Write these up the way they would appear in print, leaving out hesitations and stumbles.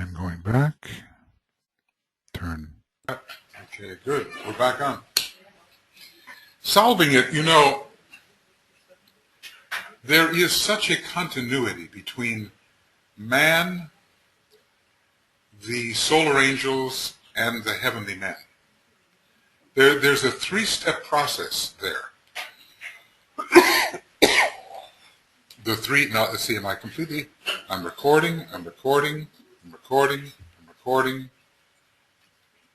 And going back, turn. Okay, good. We're back on. Solving it, there is such a continuity between man, the solar angels, and the heavenly man. There's a three-step process there. Now let's see, I'm recording.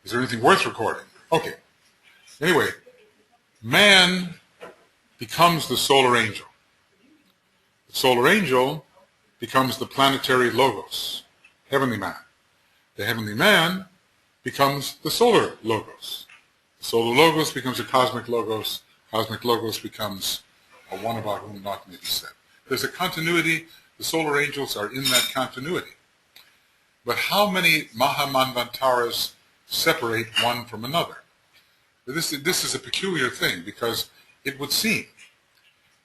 Is there anything worth recording? Okay. Anyway, man becomes the solar angel. The solar angel becomes the planetary logos, heavenly man. The heavenly man becomes the solar logos. The solar logos becomes a cosmic logos. Cosmic logos becomes a one about whom naught may be said. There's a continuity. The solar angels are in that continuity. But how many Mahamanvantaras separate one from another? This is a peculiar thing, because it would seem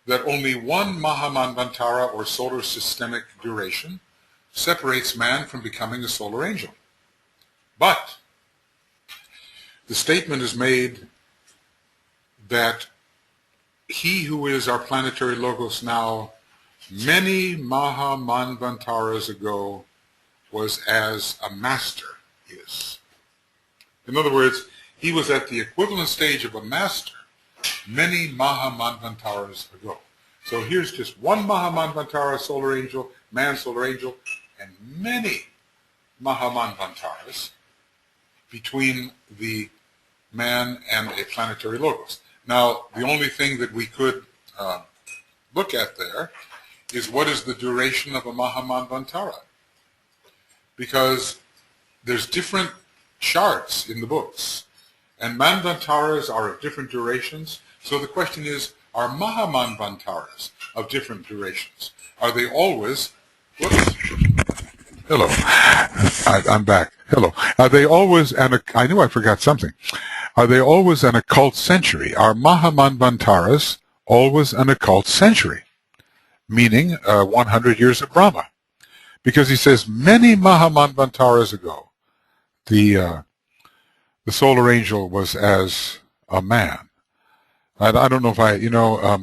that only one Mahamanvantara, or solar systemic duration, separates man from becoming a solar angel. But the statement is made that he who is our planetary logos now, many Mahamanvantaras ago, was as a master is. In other words, he was at the equivalent stage of a master many Mahamanvantaras ago. So here's just one Mahamanvantara, solar angel, man, solar angel, and many Mahamanvantaras between the man and a planetary logos. Now, the only thing that we could look at there is what is the duration of a Mahamanvantara. Because there's different charts in the books, and Manvantaras are of different durations. So the question is, are Mahamanvantaras of different durations? Are they always... Whoops. Hello. I'm back. Hello. Are they always... I knew I forgot something. Are they always an occult century? Are Mahamanvantaras always an occult century? Meaning 100 years of Brahma. Because he says many Mahamanvantaras ago, the solar angel was as a man. I don't know if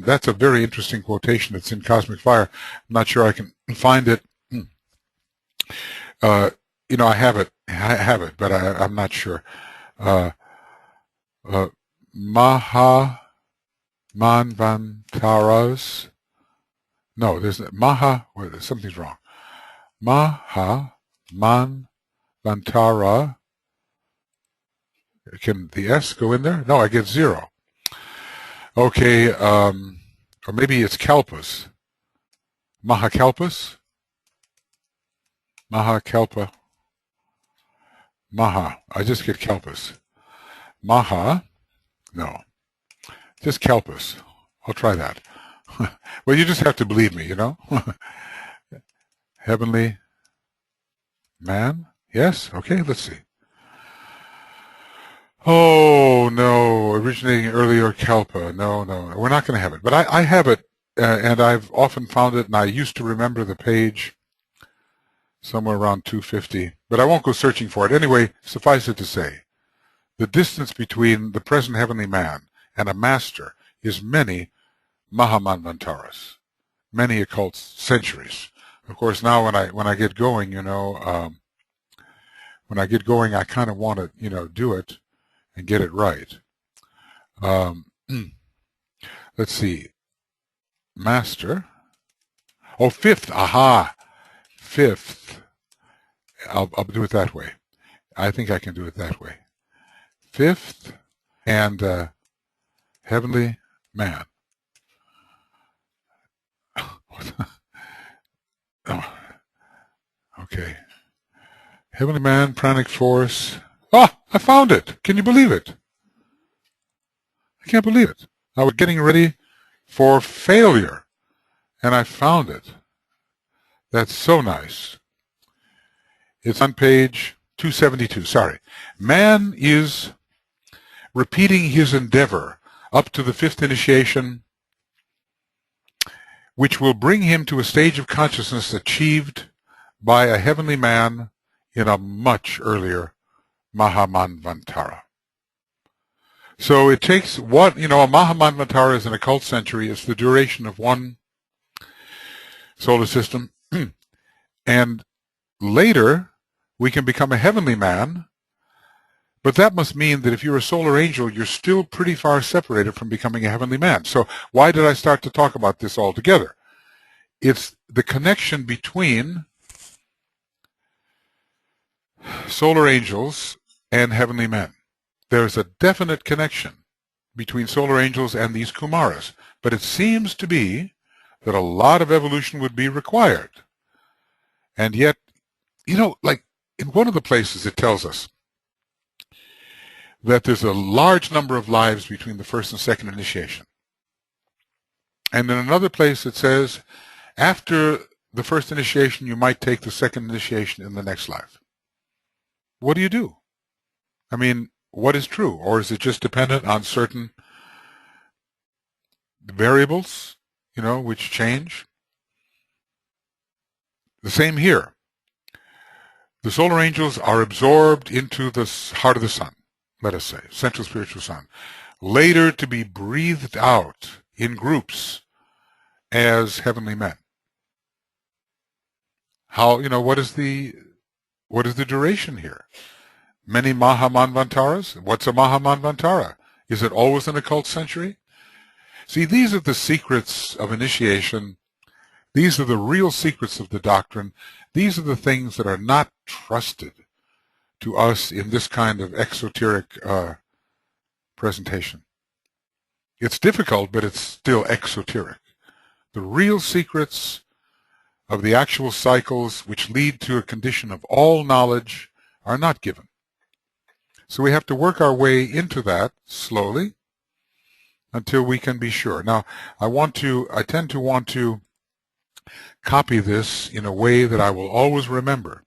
that's a very interesting quotation. It's in Cosmic Fire. I'm not sure I can find it. I have it, but I'm not sure. Mahamanvantaras. No, something's wrong. Mahamanvantara. Can the S go in there? No, I get 0. Okay, or maybe it's Kalpas. Mahakalpas? Mahakalpa. Maha. I just get Kalpas. Maha. No. Just Kalpas. I'll try that. Well, you just have to believe me, Heavenly man? Yes? Okay, let's see. Oh, no. Originating earlier Kalpa. No. We're not going to have it. But I have it, and I've often found it, and I used to remember the page somewhere around 250. But I won't go searching for it. Anyway, suffice it to say, the distance between the present heavenly man and a master is many Mahamanvantaras, many occult centuries. Of course, now when I get going, I kind of want to, do it and get it right. Let's see. Master. Oh, fifth. Aha. Fifth. I'll do it that way. I think I can do it that way. Fifth and heavenly man. Oh, okay. Heavenly man, pranic force. Ah, I found it. Can you believe it? I can't believe it. I was getting ready for failure, and I found it. That's so nice. It's on page 272. Sorry. Man is repeating his endeavor up to the fifth initiation, which will bring him to a stage of consciousness achieved by a heavenly man in a much earlier Mahamanvantara. So it takes what, a Mahamanvantara is an occult century. It's the duration of one solar system. And later, we can become a heavenly man, but that must mean that if you're a solar angel, you're still pretty far separated from becoming a heavenly man. So why did I start to talk about this altogether? It's the connection between solar angels and heavenly men. There's a definite connection between solar angels and these Kumaras, but it seems to be that a lot of evolution would be required. And yet, like in one of the places it tells us that there's a large number of lives between the first and second initiation. And in another place it says, after the first initiation, you might take the second initiation in the next life. What do you do? I mean, what is true? Or is it just dependent on certain variables, which change? The same here. The solar angels are absorbed into the heart of the sun, let us say, central spiritual sun, later to be breathed out in groups as heavenly men. How, what is the duration here? Many Mahamanvantaras? What's a Mahamanvantara? Is it always an occult century? See, these are the secrets of initiation. These are the real secrets of the doctrine. These are the things that are not trusted to us in this kind of exoteric presentation. It's difficult, but it's still exoteric. The real secrets of the actual cycles which lead to a condition of all knowledge are not given. So we have to work our way into that slowly until we can be sure. Now, I tend to want to copy this in a way that I will always remember.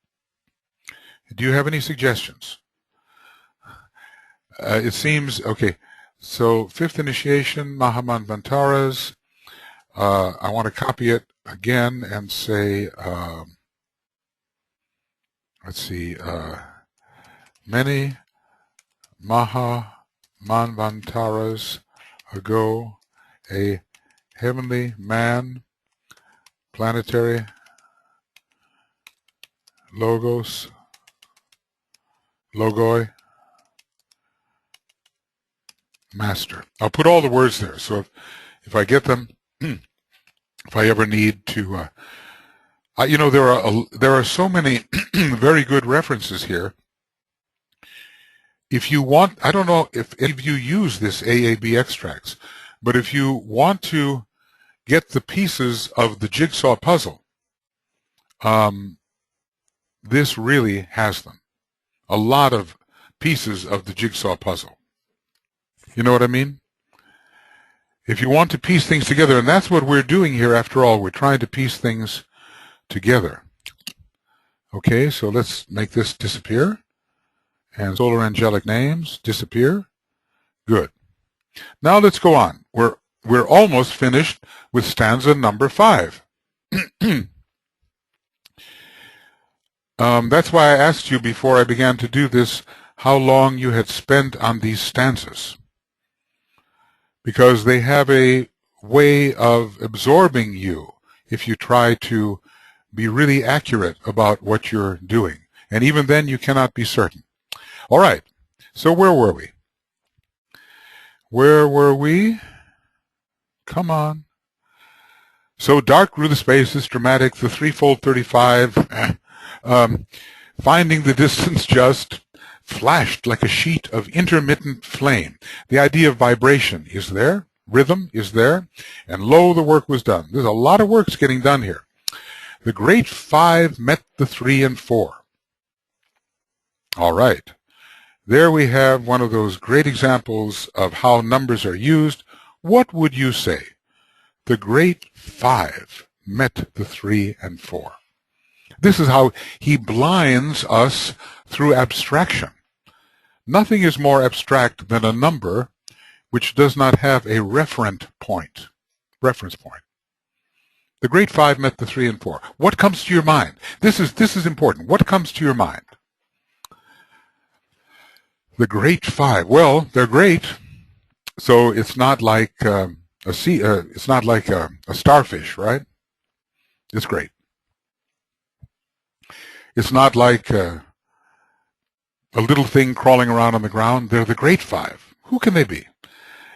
Do you have any suggestions? It seems, okay, so fifth initiation, Mahamanvantaras. I want to copy it again and say, let's see, many Mahamanvantaras ago, a heavenly man, planetary logoi, master. I'll put all the words there, so if I get them, if I ever need to, there are so many very good references here. If you want, I don't know if any of you use this AAB extracts, but if you want to get the pieces of the jigsaw puzzle, this really has them. A lot of pieces of the jigsaw puzzle. You know what I mean? If you want to piece things together, and that's what we're doing here after all, we're trying to piece things together. Okay, so let's make this disappear. And solar angelic names disappear. Good. Now let's go on. We're almost finished with stanza number 5. That's why I asked you before I began to do this how long you had spent on these stanzas. Because they have a way of absorbing you if you try to be really accurate about what you're doing. And even then you cannot be certain. All right, so where were we? Where were we? Come on. So dark grew the spaces, dramatic, the threefold 35, finding the distance just, flashed like a sheet of intermittent flame. The idea of vibration is there, rhythm is there, and lo, the work was done. There's a lot of work's getting done here. The great 5 met the 3 and 4. All right. There we have one of those great examples of how numbers are used. What would you say? The great 5 met the 3 and 4. This is how he blinds us through abstraction. Nothing is more abstract than a number which does not have a reference point. The great 5 met the 3 and 4. What comes to your mind? This is important. What comes to your mind? The great five. Well, they're great. So it's not like it's not like a starfish, right? It's great. It's not like a little thing crawling around on the ground. They're the great five. Who can they be?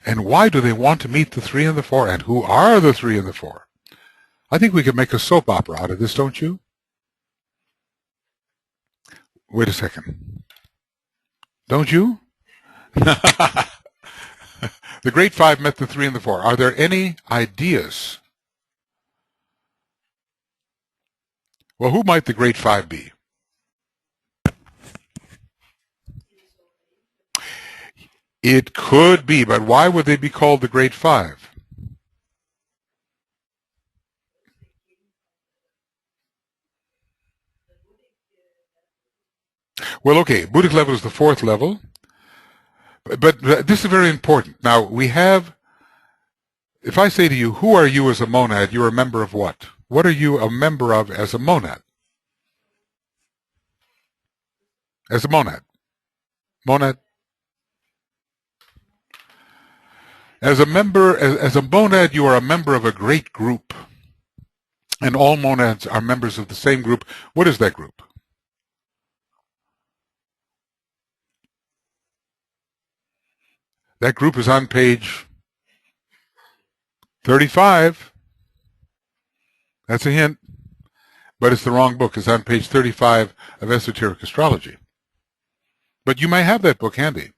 And why do they want to meet the three and the four? And who are the three and the four? I think we could make a soap opera out of this, don't you? Wait a second. Don't you? The great five met the three and the four. Are there any ideas? Well, who might the great five be? It could be, but why would they be called the great five? Well, okay, Buddhic level is the fourth level, but this is very important. Now, we have, if I say to you, who are you as a monad, you're a member of what? What are you a member of as a monad? As a monad. Monad. As a member, as a monad, you are a member of a great group. And all monads are members of the same group. What is that group? That group is on page 35. That's a hint. But it's the wrong book. It's on page 35 of Esoteric Astrology. But you may have that book handy.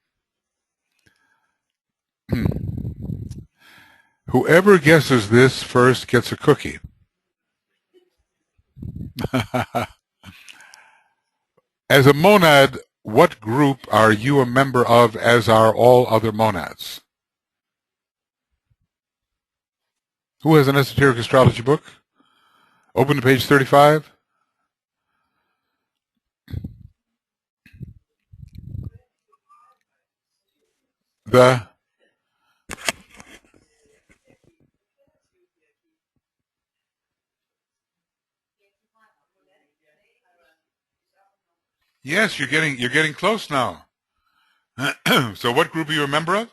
Whoever guesses this first gets a cookie. As a monad, what group are you a member of, as are all other monads? Who has an Esoteric Astrology book? Open to page 35. Yes, you're getting close now. So what group are you a member of?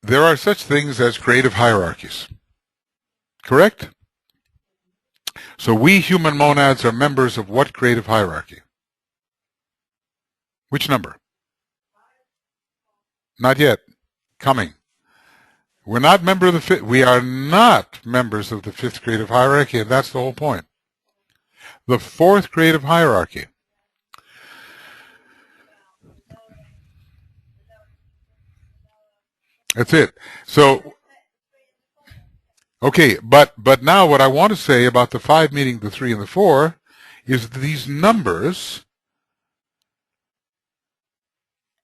There are such things as creative hierarchies. Correct? So we human monads are members of what creative hierarchy? Which number? Not yet. Coming. We're not member of the fifth. We are not members of the fifth creative hierarchy, and that's the whole point. The fourth creative hierarchy. That's it. So, okay, but now what I want to say about the five meeting the three and the four is that these numbers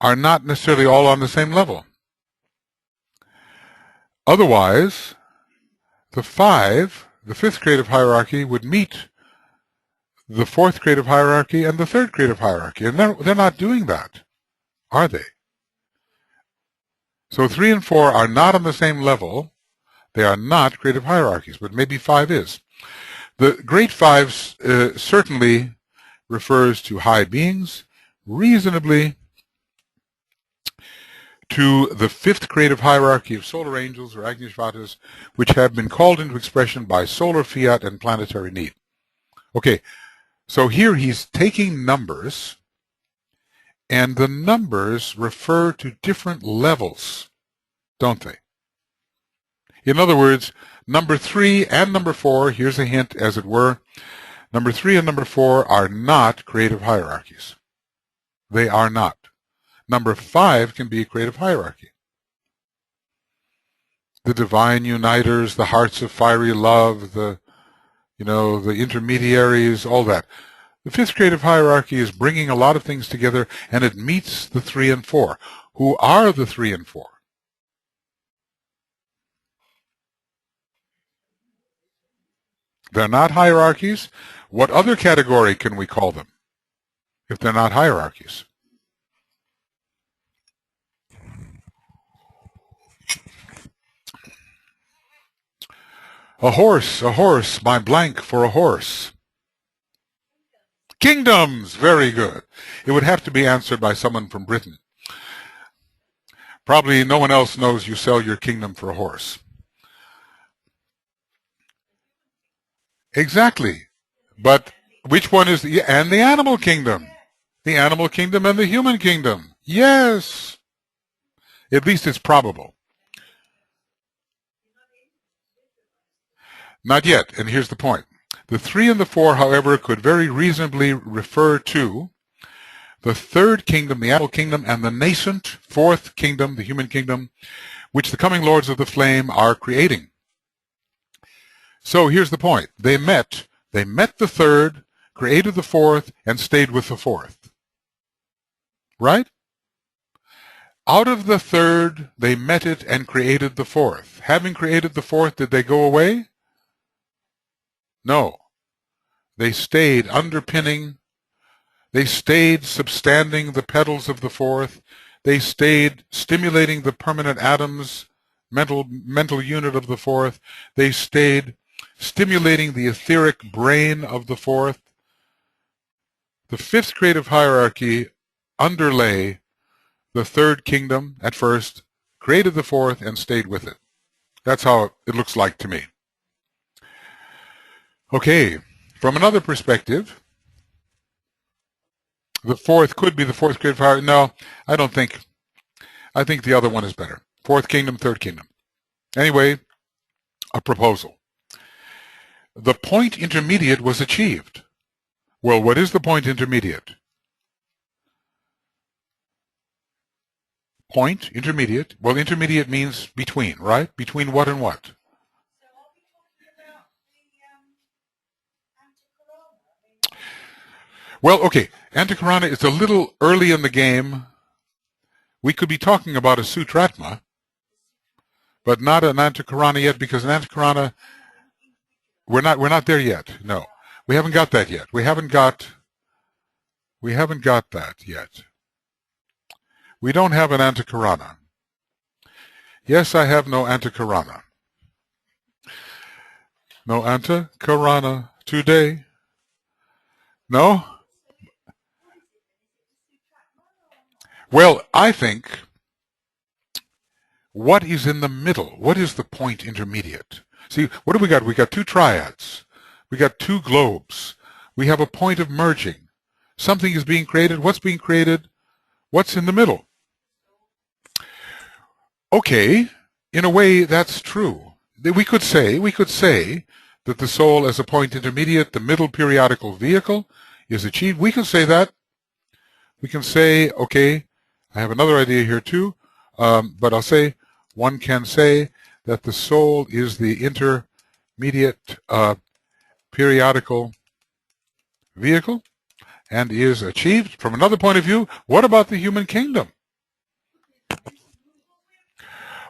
are not necessarily all on the same level. Otherwise, the fifth creative hierarchy would meet the fourth creative hierarchy and the third creative hierarchy, and they're not doing that, are they? So 3 and 4 are not on the same level. They are not creative hierarchies, but maybe 5 is. The great 5 certainly refers to high beings, reasonably to the fifth creative hierarchy of solar angels or Agnisvatas, which have been called into expression by solar fiat and planetary need. Okay, so here he's taking numbers, and the numbers refer to different levels, don't they? In other words, number 3 and number 4, here's a hint, as it were, number 3 and number 4 are not creative hierarchies. They are not. Number 5 can be a creative hierarchy. The divine uniters, the hearts of fiery love, the intermediaries, all that. The fifth creative hierarchy is bringing a lot of things together, and it meets the 3 and 4. Who are the 3 and 4? They're not hierarchies. What other category can we call them if they're not hierarchies? A horse, my blank for a horse. Kingdoms, very good. It would have to be answered by someone from Britain. Probably no one else knows you sell your kingdom for a horse. Exactly. But which one is the animal kingdom? The animal kingdom and the human kingdom. Yes. At least it's probable. Not yet, and here's the point. The 3 and the 4, however, could very reasonably refer to the third kingdom, the animal kingdom, and the nascent fourth kingdom, the human kingdom, which the coming lords of the flame are creating. So here's the point. They met the third, created the fourth, and stayed with the fourth. Right? Out of the third, they met it and created the fourth. Having created the fourth, did they go away? No. They stayed underpinning. They stayed substanding the petals of the fourth. They stayed stimulating the permanent atoms, mental unit of the fourth. They stayed stimulating the etheric brain of the fourth. The fifth creative hierarchy underlay the third kingdom at first, created the fourth, and stayed with it. That's how it looks like to me. Okay, from another perspective, the fourth could be the fourth creative hierarchy. No, I don't think. I think the other one is better. Fourth kingdom, third kingdom. Anyway, a proposal. The point intermediate was achieved. Well, what is the point intermediate? Point, intermediate. Well, intermediate means between, right? Between what and what? So are we talking about the anticorona? Well, okay. Anticorona is a little early in the game. We could be talking about a Sutratma, but not an anticorana yet, because an anticorana, we're not there yet. No, we haven't got that yet. We haven't got that yet. We don't have an anticorana. Yes, I have no anticorana. No anticorana today. No? Well, I think, what is in the middle? What is the point intermediate? See, what do we got? We got 2 triads. We got 2 globes. We have a point of merging. Something is being created. What's being created? What's in the middle? Okay, in a way, that's true. We could say that the soul as a point intermediate, the middle periodical vehicle, is achieved. We can say that. We can say, okay, I have another idea here too, but I'll say, one can say that the soul is the intermediate periodical vehicle and is achieved. From another point of view, what about the human kingdom?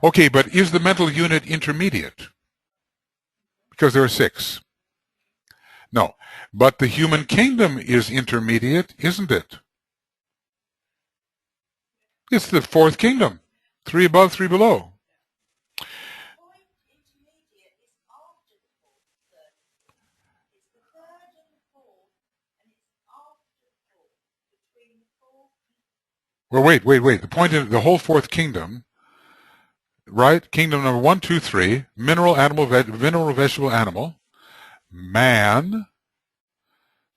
Okay, but is the mental unit intermediate? Because there are 6. No, but the human kingdom is intermediate, isn't it? It's the fourth kingdom. 3 above, 3 below. Well, wait. The point is the whole fourth kingdom, right? Kingdom number 1, 2, 3, mineral, animal, mineral, vegetable, animal, man,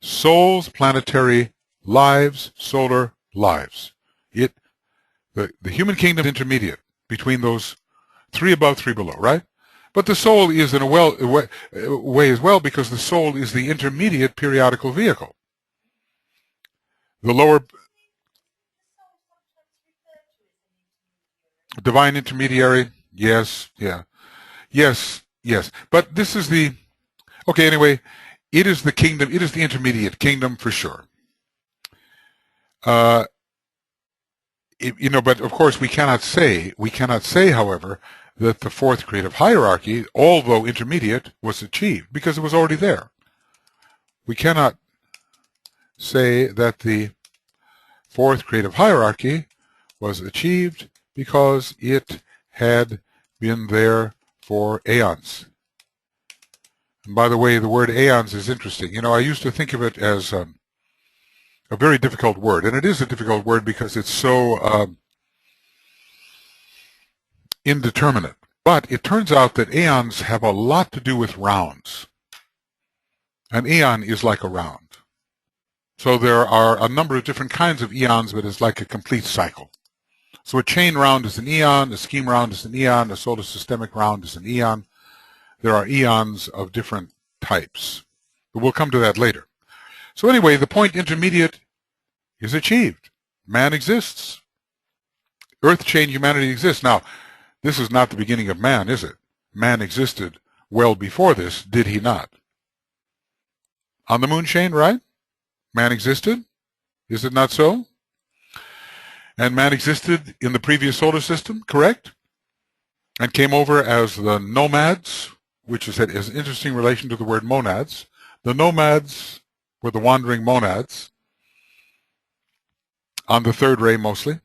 souls, planetary, lives, solar, lives. The human kingdom is intermediate between those 3 above, 3 below, right? But the soul is in a way as well, because the soul is the intermediate periodical vehicle. The lower divine intermediary, yes, yeah. Yes. But this is the, okay, anyway, it is the kingdom, it is the intermediate kingdom for sure. But of course we cannot say, however, that the fourth creative hierarchy, although intermediate, was achieved, because it was already there. We cannot say that the fourth creative hierarchy was achieved because it had been there for aeons. And by the way, the word aeons is interesting. You know, I used to think of it as a very difficult word, and it is a difficult word because it's so indeterminate. But it turns out that aeons have a lot to do with rounds. An aeon is like a round. So there are a number of different kinds of eons, but it's like a complete cycle. So a chain round is an eon, a scheme round is an eon, a solar systemic round is an eon. There are eons of different types. But we'll come to that later. So anyway, the point intermediate is achieved. Man exists. Earth chain humanity exists. Now, this is not the beginning of man, is it? Man existed well before this, did he not? On the moon chain, right? Man existed. Is it not so? And man existed in the previous solar system, correct? And came over as the nomads, which is an interesting relation to the word monads. The nomads were the wandering monads, on the third ray mostly.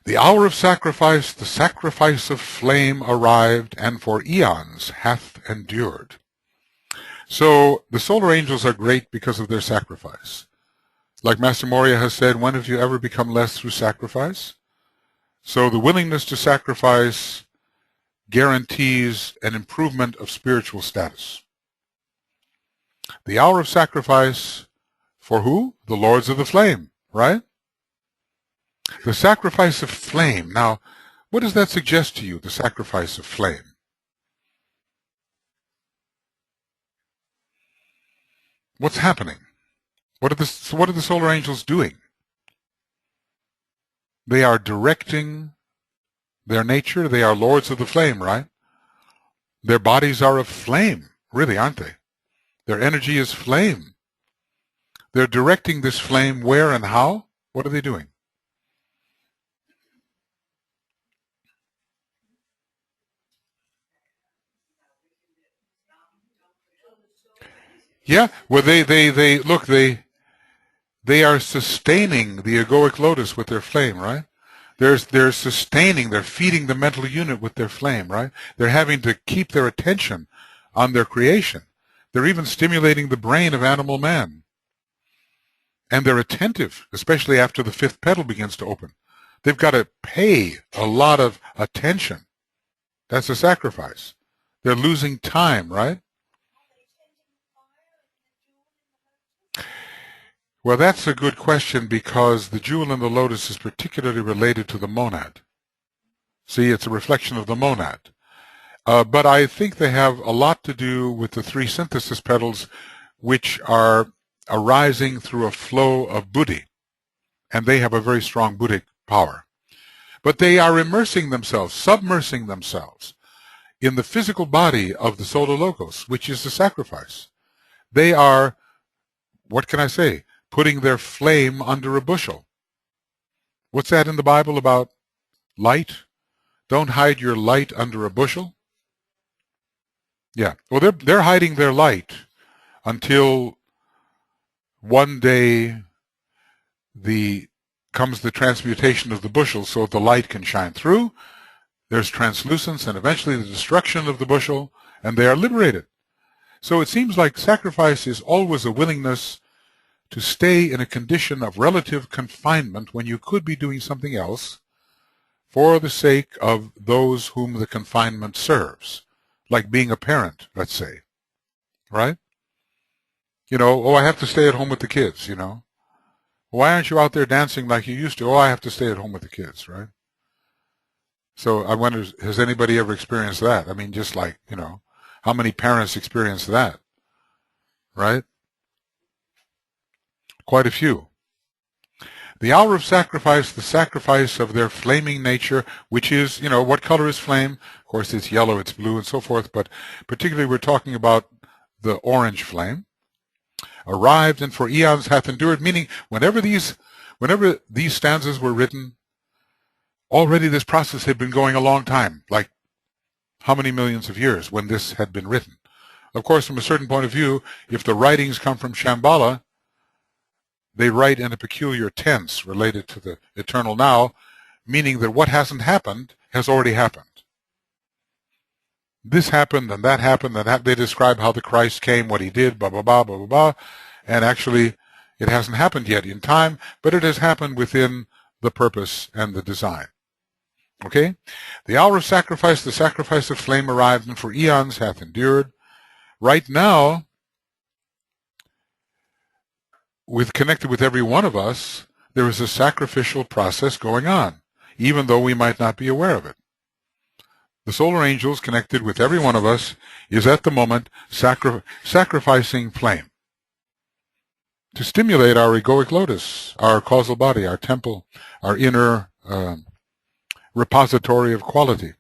The hour of sacrifice, the sacrifice of flame arrived, and for eons hath endured. So the solar angels are great because of their sacrifice. Like Master Morya has said, when have you ever become less through sacrifice? So the willingness to sacrifice guarantees an improvement of spiritual status. The hour of sacrifice for who? The lords of the flame, right? The sacrifice of flame. Now, what does that suggest to you, the sacrifice of flame? What's happening? What are the solar angels doing? They are directing their nature. They are lords of the flame, right? Their bodies are of flame, really, aren't they? Their energy is flame. They're directing this flame where and how? What are they doing? Yeah, well, they are sustaining the egoic lotus with their flame, right? They're sustaining, they're feeding the mental unit with their flame, right? They're having to keep their attention on their creation. They're even stimulating the brain of animal man. And they're attentive, especially after the fifth petal begins to open. They've got to pay a lot of attention. That's a sacrifice. They're losing time, right? Well, that's a good question because the jewel in the lotus is particularly related to the monad. See, it's a reflection of the monad. But I think they have a lot to do with the three synthesis petals, which are arising through a flow of buddhi. And they have a very strong buddhic power. But they are immersing themselves, submersing themselves in the physical body of the solar logos, which is the sacrifice. They are, what can I say, putting their flame under a bushel. What's that in the Bible about light? Don't hide your light under a bushel. Yeah, well, they're hiding their light until one day comes the transmutation of the bushel so the light can shine through. There's translucence and eventually the destruction of the bushel, and they are liberated. So it seems like sacrifice is always a willingness to stay in a condition of relative confinement when you could be doing something else for the sake of those whom the confinement serves, like being a parent, let's say, right? You know, oh, I have to stay at home with the kids, you know. Why aren't you out there dancing like you used to? Oh, I have to stay at home with the kids, right? So I wonder, has anybody ever experienced that? I mean, just like, you know, how many parents experience that, right? Quite a few. The hour of sacrifice, the sacrifice of their flaming nature, which is, you know, what color is flame? Of course, it's yellow, it's blue, and so forth, but particularly we're talking about the orange flame. Arrived and for eons hath endured, meaning whenever these stanzas were written, already this process had been going a long time, like how many millions of years when this had been written. Of course, from a certain point of view, if the writings come from Shambhala, they write in a peculiar tense related to the eternal now, meaning that what hasn't happened has already happened. this happened and that they describe how the Christ came, what he did, blah, blah, blah, blah, blah, blah. And actually, it hasn't happened yet in time, but it has happened within the purpose and the design. Okay? The hour of sacrifice, the sacrifice of flame arrived, and for eons hath endured. Right now, connected with every one of us, there is a sacrificial process going on, even though we might not be aware of it. The solar angels connected with every one of us is at the moment sacrificing flame to stimulate our egoic lotus, our causal body, our temple, our inner repository of quality,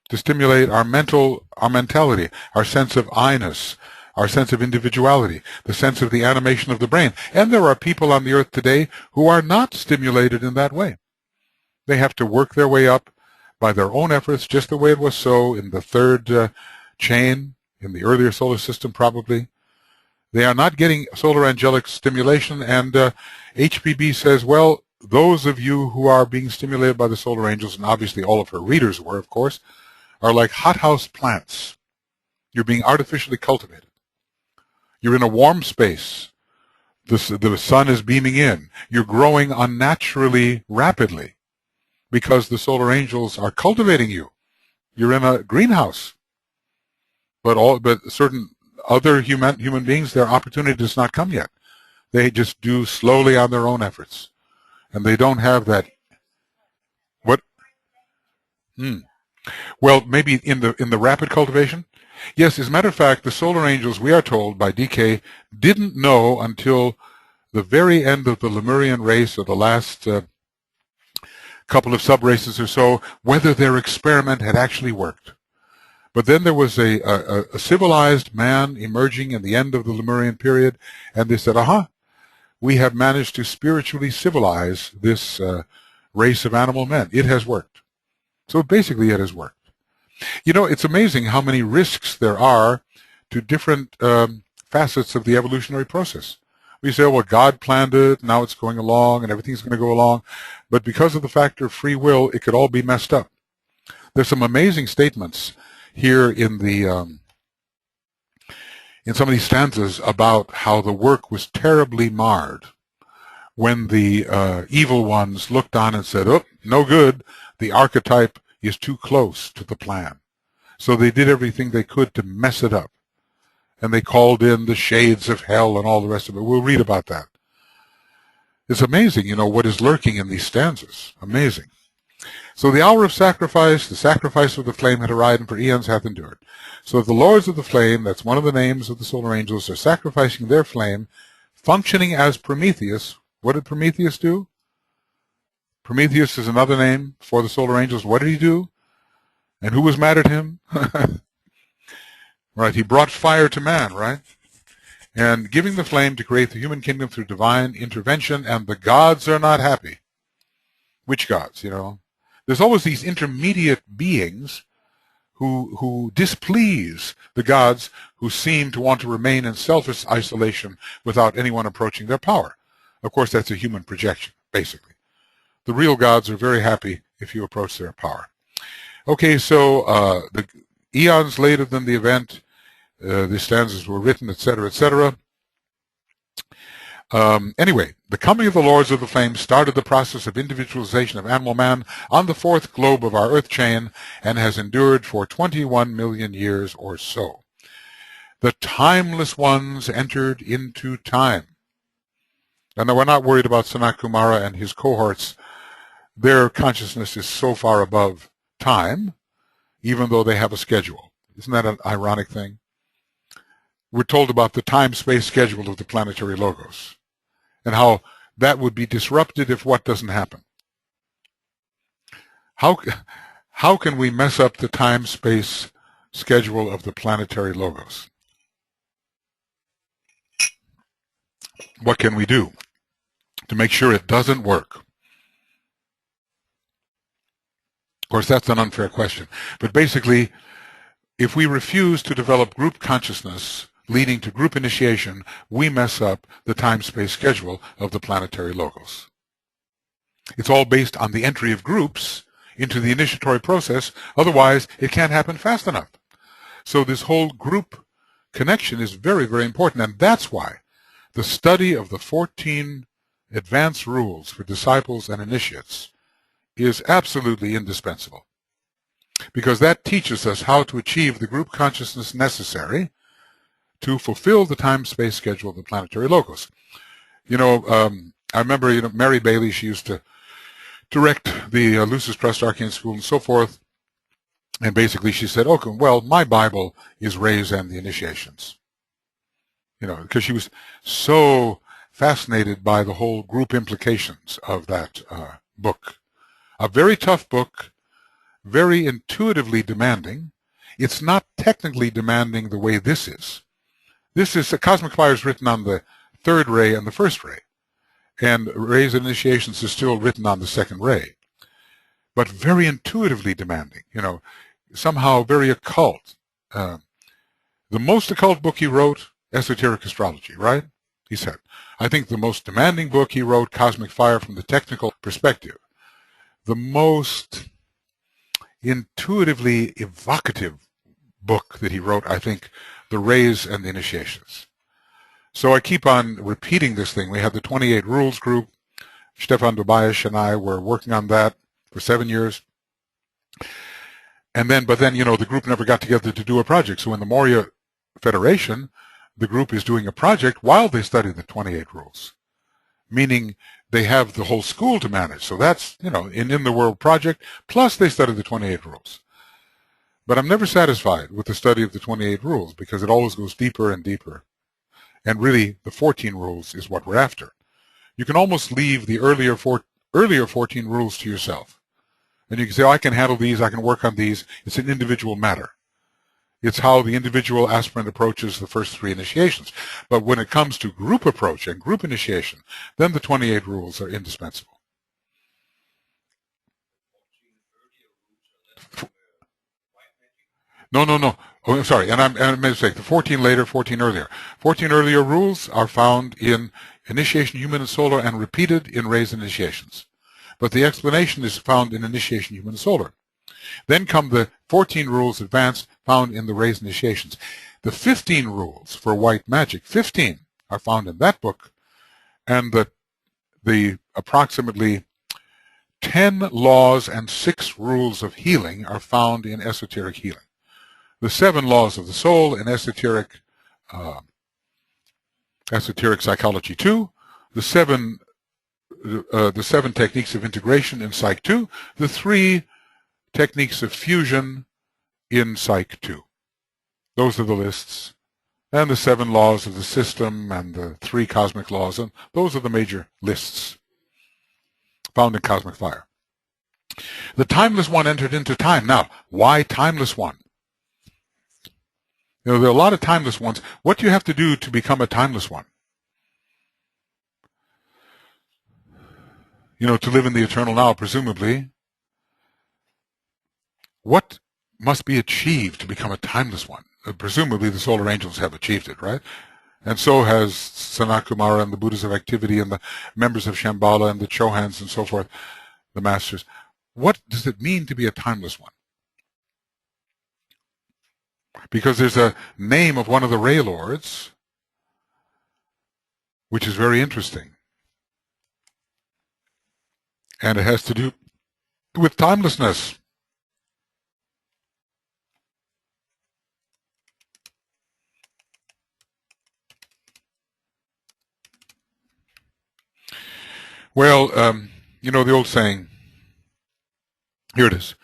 to stimulate our mentality, our sense of I-ness, our sense of individuality, the sense of the animation of the brain. And there are people on the earth today who are not stimulated in that way. They have to work their way up by their own efforts, just the way it was so in the third chain, in the earlier solar system probably. They are not getting solar angelic stimulation, and HPB says, well, those of you who are being stimulated by the solar angels, and obviously all of her readers were, of course, are like hothouse plants. You're being artificially cultivated. You're in a warm space. The sun is beaming in. You're growing unnaturally rapidly because the solar angels are cultivating you. You're in a greenhouse. But certain other human beings, their opportunity does not come yet. They just do slowly on their own efforts. And they don't have that. What? Well, maybe in the rapid cultivation. Yes, as a matter of fact, the solar angels, we are told by DK, didn't know until the very end of the Lemurian race, or the last couple of sub-races or so, whether their experiment had actually worked. But then there was a civilized man emerging in the end of the Lemurian period, and they said, aha, we have managed to spiritually civilize this race of animal men. It has worked. So basically it has worked. You know, it's amazing how many risks there are to different facets of the evolutionary process. We say, oh, well, God planned it, now it's going along, and everything's going to go along. But because of the factor of free will, it could all be messed up. There's some amazing statements here in some of these stanzas about how the work was terribly marred when the evil ones looked on and said, oh, no good, the archetype is too close to the plan. So they did everything they could to mess it up. And they called in the shades of hell and all the rest of it. We'll read about that. It's amazing, you know, what is lurking in these stanzas. Amazing. So the hour of sacrifice, the sacrifice of the flame had arrived, and for eons hath endured. So the lords of the flame, that's one of the names of the solar angels, are sacrificing their flame, functioning as Prometheus. What did Prometheus do? Prometheus is another name for the solar angels. What did he do? And who was mad at him? Right, he brought fire to man, right? And giving the flame to create the human kingdom through divine intervention, and the gods are not happy. Which gods, you know? There's always these intermediate beings who displease the gods, who seem to want to remain in selfish isolation without anyone approaching their power. Of course, that's a human projection, basically. The real gods are very happy if you approach their power. Okay, so the eons later than the event, the stanzas were written, etc., etc. Anyway, the coming of the Lords of the Flame started the process of individualization of animal man on the fourth globe of our earth chain, and has endured for 21 million years or so. The timeless ones entered into time. And we're not worried about Sanat Kumara and his cohorts. Their consciousness is so far above time, even though they have a schedule. Isn't that an ironic thing? We're told about the time-space schedule of the planetary logos, and how that would be disrupted if what doesn't happen. How can we mess up the time-space schedule of the planetary logos? What can we do to make sure it doesn't work? Of course, that's an unfair question. But basically, if we refuse to develop group consciousness leading to group initiation, we mess up the time-space schedule of the planetary logos. It's all based on the entry of groups into the initiatory process. Otherwise, it can't happen fast enough. So this whole group connection is very, very important, and that's why the study of the 14 advanced rules for disciples and initiates is absolutely indispensable, because that teaches us how to achieve the group consciousness necessary to fulfill the time-space schedule of the planetary locus. I remember, Mary Bailey, she used to direct the Lucis Trust Arcane School and so forth, and basically she said, okay, well, my Bible is Rays and the Initiations. Because she was so fascinated by the whole group implications of that book. A very tough book, very intuitively demanding. It's not technically demanding the way this is. This is, Cosmic Fire is written on the third ray and the first ray. And Rays and Initiations is still written on the second ray. But very intuitively demanding, somehow very occult. The most occult book he wrote, Esoteric Astrology, right? He said. I think the most demanding book he wrote, Cosmic Fire, from the technical perspective. The most intuitively evocative book that he wrote, I think, The Rays and the Initiations. So I keep on repeating this thing. We had the 28 Rules group. Stefan Tobias and I were working on that for 7 years. But then, the group never got together to do a project. So in the Morya Federation, the group is doing a project while they study the 28 rules, meaning they have the whole school to manage. So that's, in the World project, plus they study the 28 rules. But I'm never satisfied with the study of the 28 rules, because it always goes deeper and deeper. And really, the 14 rules is what we're after. You can almost leave the earlier 14 rules to yourself. And you can say, oh, I can handle these, I can work on these. It's an individual matter. It's how the individual aspirant approaches the first 3 initiations. But when it comes to group approach and group initiation, then the 28 rules are indispensable. No. Oh, I'm sorry, and I made a mistake. The 14 later, 14 earlier. 14 earlier rules are found in Initiation Human and Solar and repeated in Rays Initiations. But the explanation is found in Initiation Human and Solar. Then come the 14 rules advanced, found in the Rays Initiations. The 15 rules for white magic, 15, are found in that book, and the approximately 10 laws and 6 rules of healing are found in Esoteric Healing. The 7 laws of the soul in Esoteric Psychology 2, the 7 techniques of integration in Psych 2, the 3 techniques of fusion in Psych 2. Those are the lists. And the 7 laws of the system and the 3 cosmic laws, and those are the major lists found in Cosmic Fire. The Timeless One entered into time. Now, why Timeless One? There are a lot of timeless ones. What do you have to do to become a timeless one? To live in the eternal now, presumably. What must be achieved to become a timeless one? Presumably the solar angels have achieved it, right? And so has Sanat Kumara and the Buddhas of Activity and the members of Shambhala and the Chohans and so forth, the masters. What does it mean to be a timeless one? Because there's a name of one of the Ray Lords, which is very interesting. And it has to do with timelessness. Well, the old saying, here it is.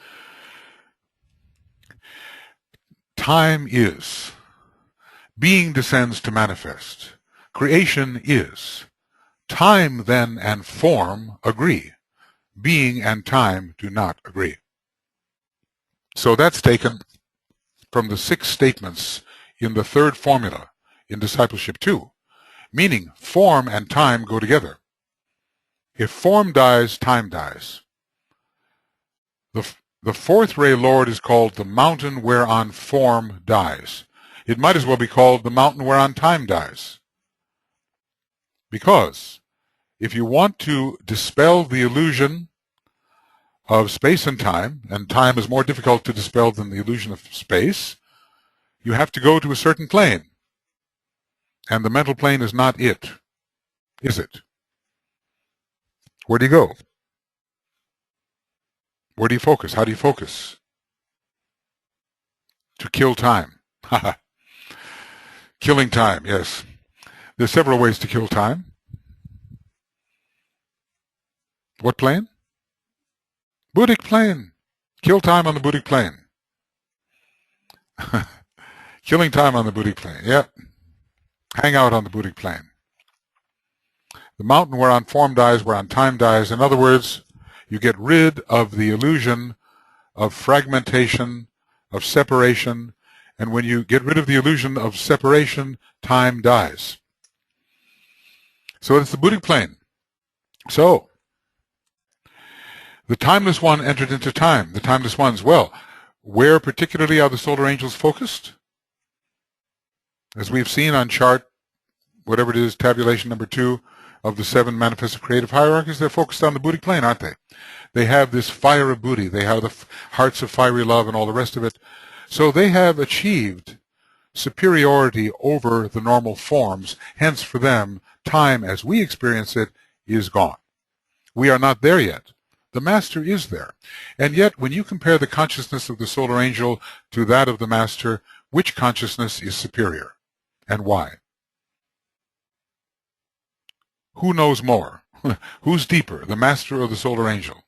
Time is. Being descends to manifest. Creation is. Time then and form agree. Being and time do not agree. So that's taken from the 6 statements in the 3rd formula in Discipleship 2, meaning form and time go together. If form dies, time dies. The 4th Ray Lord is called the mountain whereon form dies. It might as well be called the mountain whereon time dies. Because if you want to dispel the illusion of space and time is more difficult to dispel than the illusion of space, You have to go to a certain plane. And the mental plane is not it, is it? Where do you go? Where do you focus? How do you focus? To kill time. Killing time, yes. There's several ways to kill time. What plane? Buddhic plane. Kill time on the Buddhic plane. Killing time on the Buddhic plane, yep. Hang out on the Buddhic plane. The mountain whereon form dies, whereon time dies. In other words, you get rid of the illusion of fragmentation, of separation, and when you get rid of the illusion of separation, time dies. So it's the Buddhic plane. So, the timeless one entered into time. The timeless ones, well, where particularly are the solar angels focused? As we've seen on chart, whatever it is, tabulation number 2 of the 7 manifested creative hierarchies, they're focused on the Buddhic plane, aren't they? They have this fire of Buddhi. They have the hearts of fiery love and all the rest of it. So they have achieved superiority over the normal forms. Hence, for them, time as we experience it is gone. We are not there yet. The Master is there. And yet, when you compare the consciousness of the solar angel to that of the Master, which consciousness is superior? And why? Who knows more? Who's deeper, the Master or the solar angel?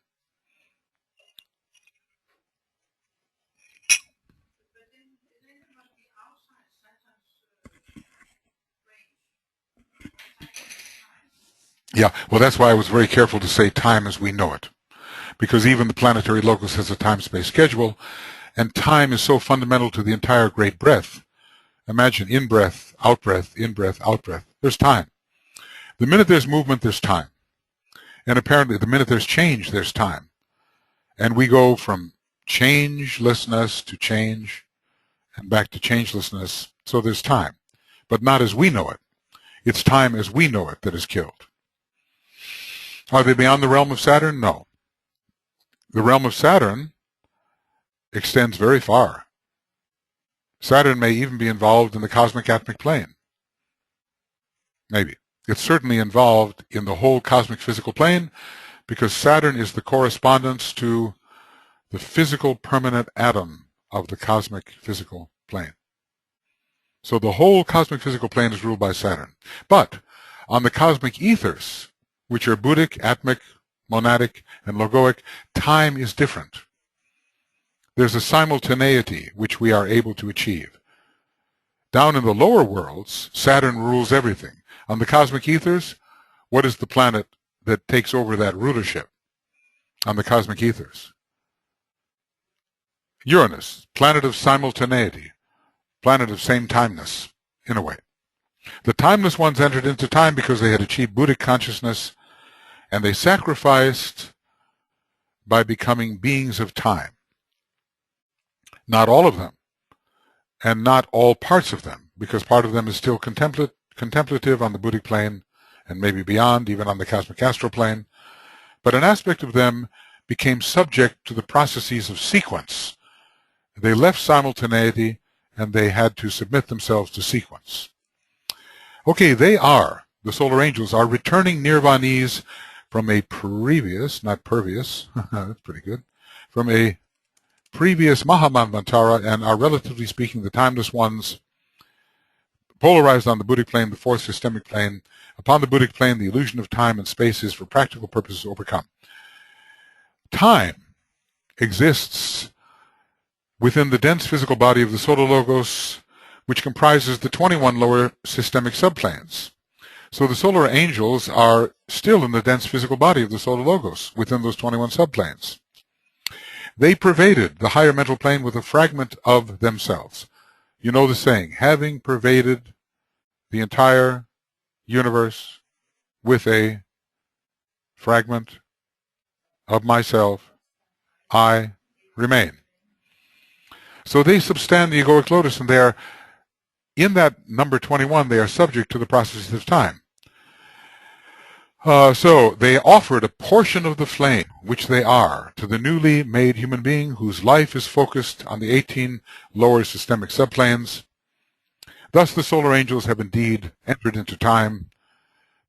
Yeah, well, that's why I was very careful to say time as we know it. Because even the planetary locus has a time-space schedule, and time is so fundamental to the entire great breath. Imagine in-breath, out-breath, in-breath, out-breath. There's time. The minute there's movement, there's time. And apparently, the minute there's change, there's time. And we go from changelessness to change and back to changelessness, so there's time. But not as we know it. It's time as we know it that is killed. Are they beyond the realm of Saturn? No. The realm of Saturn extends very far. Saturn may even be involved in the cosmic atmic plane. Maybe. It's certainly involved in the whole cosmic physical plane because Saturn is the correspondence to the physical permanent atom of the cosmic physical plane. So the whole cosmic physical plane is ruled by Saturn. But on the cosmic ethers, which are Buddhic, Atmic, Monadic, and Logoic, time is different. There's a simultaneity which we are able to achieve. Down in the lower worlds, Saturn rules everything. On the cosmic ethers, what is the planet that takes over that rulership on the cosmic ethers? Uranus, planet of simultaneity, planet of same-timeness, in a way. The timeless ones entered into time because they had achieved Buddhic consciousness, and they sacrificed by becoming beings of time. Not all of them, and not all parts of them, because part of them is still contemplative on the Buddhic plane, and maybe beyond, even on the cosmic astral plane. But an aspect of them became subject to the processes of sequence. They left simultaneity, and they had to submit themselves to sequence. Okay, they are, the solar angels are returning nirvanis from a previous, not pervious, that's pretty good, from a previous Mahamanvantara, and are, relatively speaking, the timeless ones, polarized on the Buddhic plane, the fourth systemic plane. Upon the Buddhic plane, the illusion of time and space is for practical purposes overcome. Time exists within the dense physical body of the solar logos, which comprises the 21 lower systemic subplanes. So the solar angels are still in the dense physical body of the solar logos within those 21 subplanes. They pervaded the higher mental plane with a fragment of themselves. You know the saying, having pervaded the entire universe with a fragment of myself, I remain. So they substand the egoic lotus, and they are, in that number 21, they are subject to the processes of time. So they offered a portion of the flame, which they are, to the newly made human being whose life is focused on the 18 lower systemic subplanes. Thus the solar angels have indeed entered into time,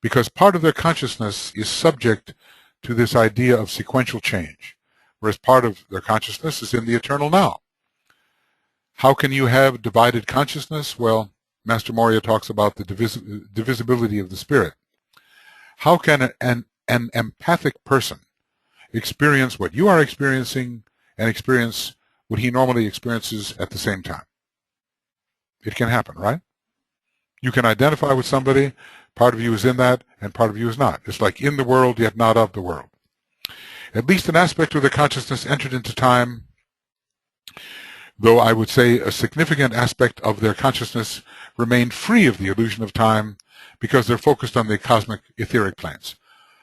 because part of their consciousness is subject to this idea of sequential change, whereas part of their consciousness is in the eternal now. How can you have divided consciousness? Well, Master Morya talks about the divisibility of the spirit. How can an empathic person experience what you are experiencing and experience what he normally experiences at the same time? It can happen, right? You can identify with somebody, part of you is in that, and part of you is not. It's like in the world, yet not of the world. At least an aspect of the consciousness entered into time, though I would say a significant aspect of their consciousness remained free of the illusion of time, because they're focused on the cosmic etheric planes.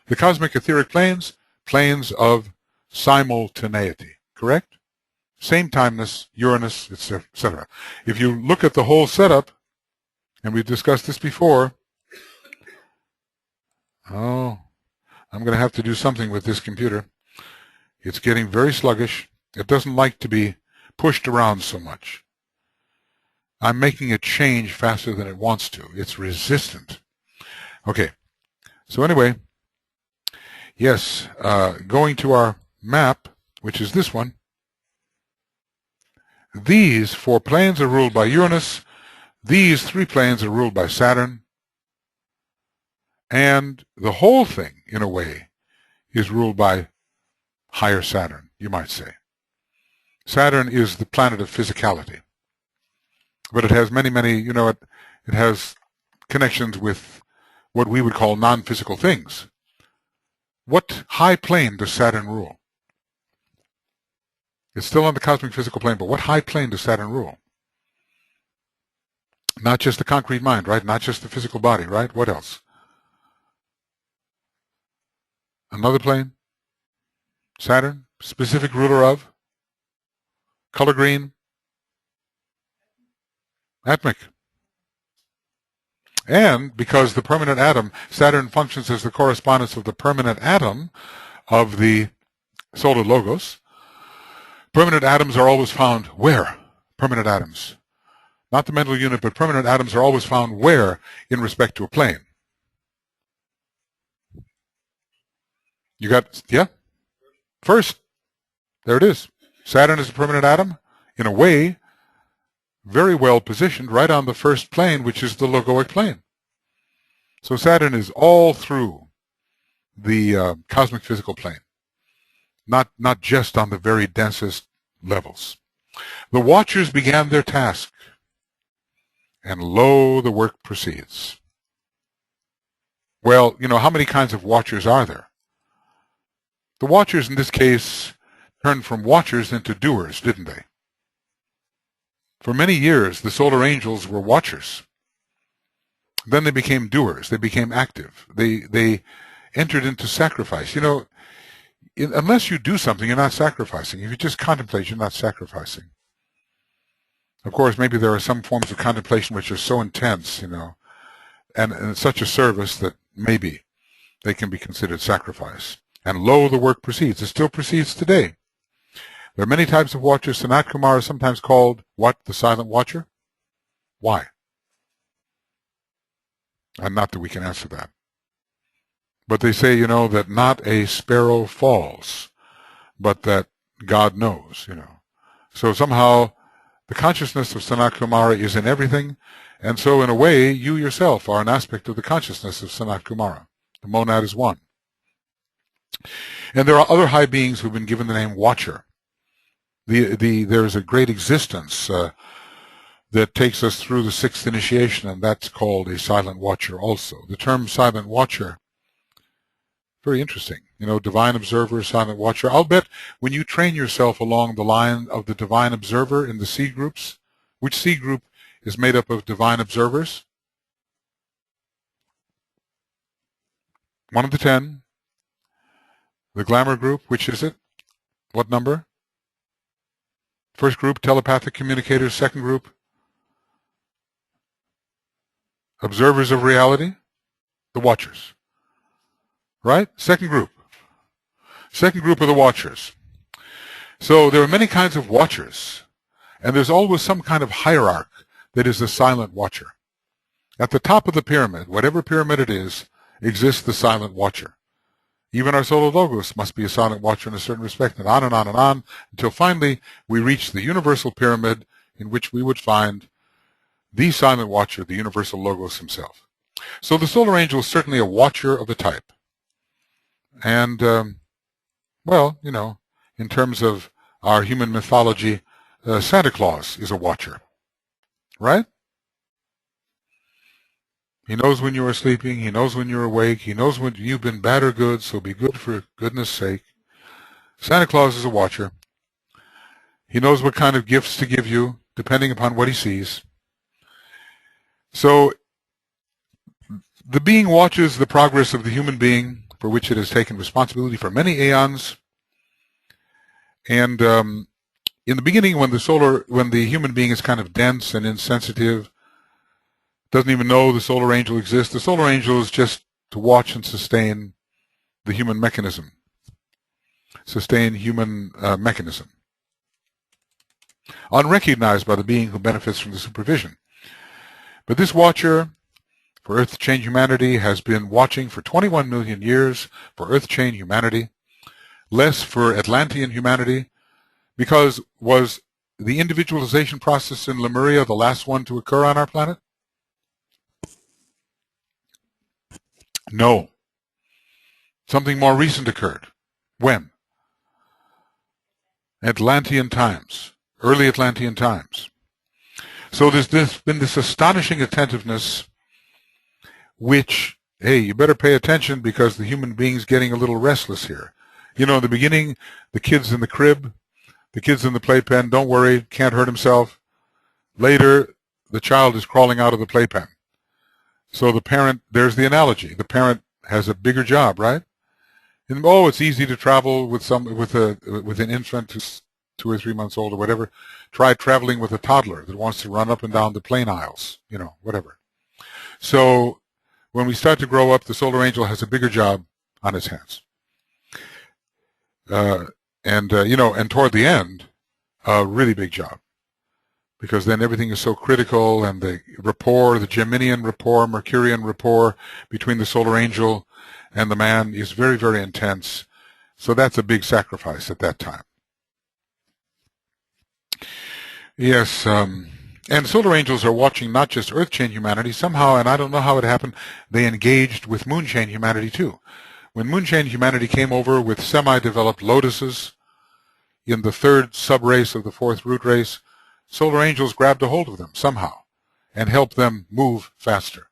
The cosmic etheric planes, planes of simultaneity, correct? Same timeness, Uranus, etc. If you look at the whole setup, and we've discussed this before, I'm going to have to do something with this computer. It's getting very sluggish. It doesn't like to be pushed around so much. I'm making it change faster than it wants to. It's resistant. Okay, so anyway, yes, going to our map, which is this one, these 4 planes are ruled by Uranus, these 3 planes are ruled by Saturn, and the whole thing, in a way, is ruled by higher Saturn, you might say. Saturn is the planet of physicality, but it has many, it has connections with what we would call non-physical things. What high plane does Saturn rule? It's still on the cosmic physical plane, but what high plane does Saturn rule? Not just the concrete mind, right? Not just the physical body, right? What else? Another plane? Saturn? Specific ruler of? Color green? Atmic. And because the permanent atom, Saturn functions as the correspondence of the permanent atom of the solar logos. Permanent atoms are always found where? Permanent atoms. Not the mental unit, but permanent atoms are always found where in respect to a plane? You got, yeah? First. There it is. Saturn is a permanent atom, in a way, very well positioned right on the first plane, which is the logoic plane. So Saturn is all through the cosmic physical plane, not just on the very densest levels. The watchers began their task, and lo, the work proceeds. Well, how many kinds of watchers are there? The watchers in this case turned from watchers into doers, didn't they? For many years, the solar angels were watchers. Then they became doers. They became active. They entered into sacrifice. Unless you do something, you're not sacrificing. If you just contemplate, you're not sacrificing. Of course, maybe there are some forms of contemplation which are so intense, and such a service that maybe they can be considered sacrifice. And lo, the work proceeds. It still proceeds today. There are many types of watchers. Sanat Kumara is sometimes called, what? The silent watcher? Why? And not that we can answer that. But they say, that not a sparrow falls, but that God knows, So somehow the consciousness of Sanat Kumara is in everything, and so in a way, you yourself are an aspect of the consciousness of Sanat Kumara. The monad is one. And there are other high beings who've been given the name Watcher. There is a great existence that takes us through the 6th initiation, and that's called a silent watcher also. The term silent watcher, very interesting. Divine observer, silent watcher. I'll bet when you train yourself along the line of the divine observer in the C groups, which C group is made up of divine observers? One of the 10. The glamour group, which is it? What number? First group, telepathic communicators. Second group, observers of reality, the watchers. right? Second group. Second group are the watchers. So there are many kinds of watchers, and there's always some kind of hierarch that is the silent watcher. At the top of the pyramid, whatever pyramid it is, exists the silent watcher. Even our solar logos must be a silent watcher in a certain respect, and on, until finally we reach the universal pyramid in which we would find the silent watcher, the universal logos himself. So the solar angel is certainly a watcher of a type. And, well, you know, in terms of our human mythology, Santa Claus is a watcher, right? He knows when you are sleeping. He knows when you're awake. He knows when you've been bad or good, so be good for goodness sake. Santa Claus is a watcher. He knows what kind of gifts to give you, depending upon what he sees. So the being watches the progress of the human being, for which it has taken responsibility for many aeons. And in the beginning, when the human being is kind of dense and insensitive, doesn't even know the solar angel exists, the solar angel is just to watch and sustain the human mechanism. Sustain human mechanism. Unrecognized by the being who benefits from the supervision. But this watcher for Earth Chain Humanity has been watching for 21 million years for Earth Chain Humanity, less for Atlantean humanity, because was the individualization process in Lemuria the last one to occur on our planet? No. Something more recent occurred. When? Atlantean times. Early Atlantean times. So there's been this astonishing attentiveness which, hey, you better pay attention because the human being's getting a little restless here. You know, in the beginning, the kid's in the crib, the kid's in the playpen, don't worry, can't hurt himself. Later, the child is crawling out of the playpen. So the parent, there's the analogy. The parent has a bigger job, right? And, oh, it's easy to travel with an infant who's 2 or 3 months old or whatever. Try traveling with a toddler that wants to run up and down the plane aisles, you know, whatever. So when we start to grow up, the solar angel has a bigger job on his hands. You know, and toward the end, a really big job. Because then everything is so critical, and the rapport, the Geminian rapport, Mercurian rapport between the solar angel and the man is very, very intense. So that's a big sacrifice at that time. Yes, and solar angels are watching not just Earth Chain Humanity. Somehow, and I don't know how it happened, they engaged with Moon Chain Humanity too. When Moon Chain Humanity came over with semi-developed lotuses in the third sub-race of the fourth root race, solar angels grabbed a hold of them somehow and helped them move faster.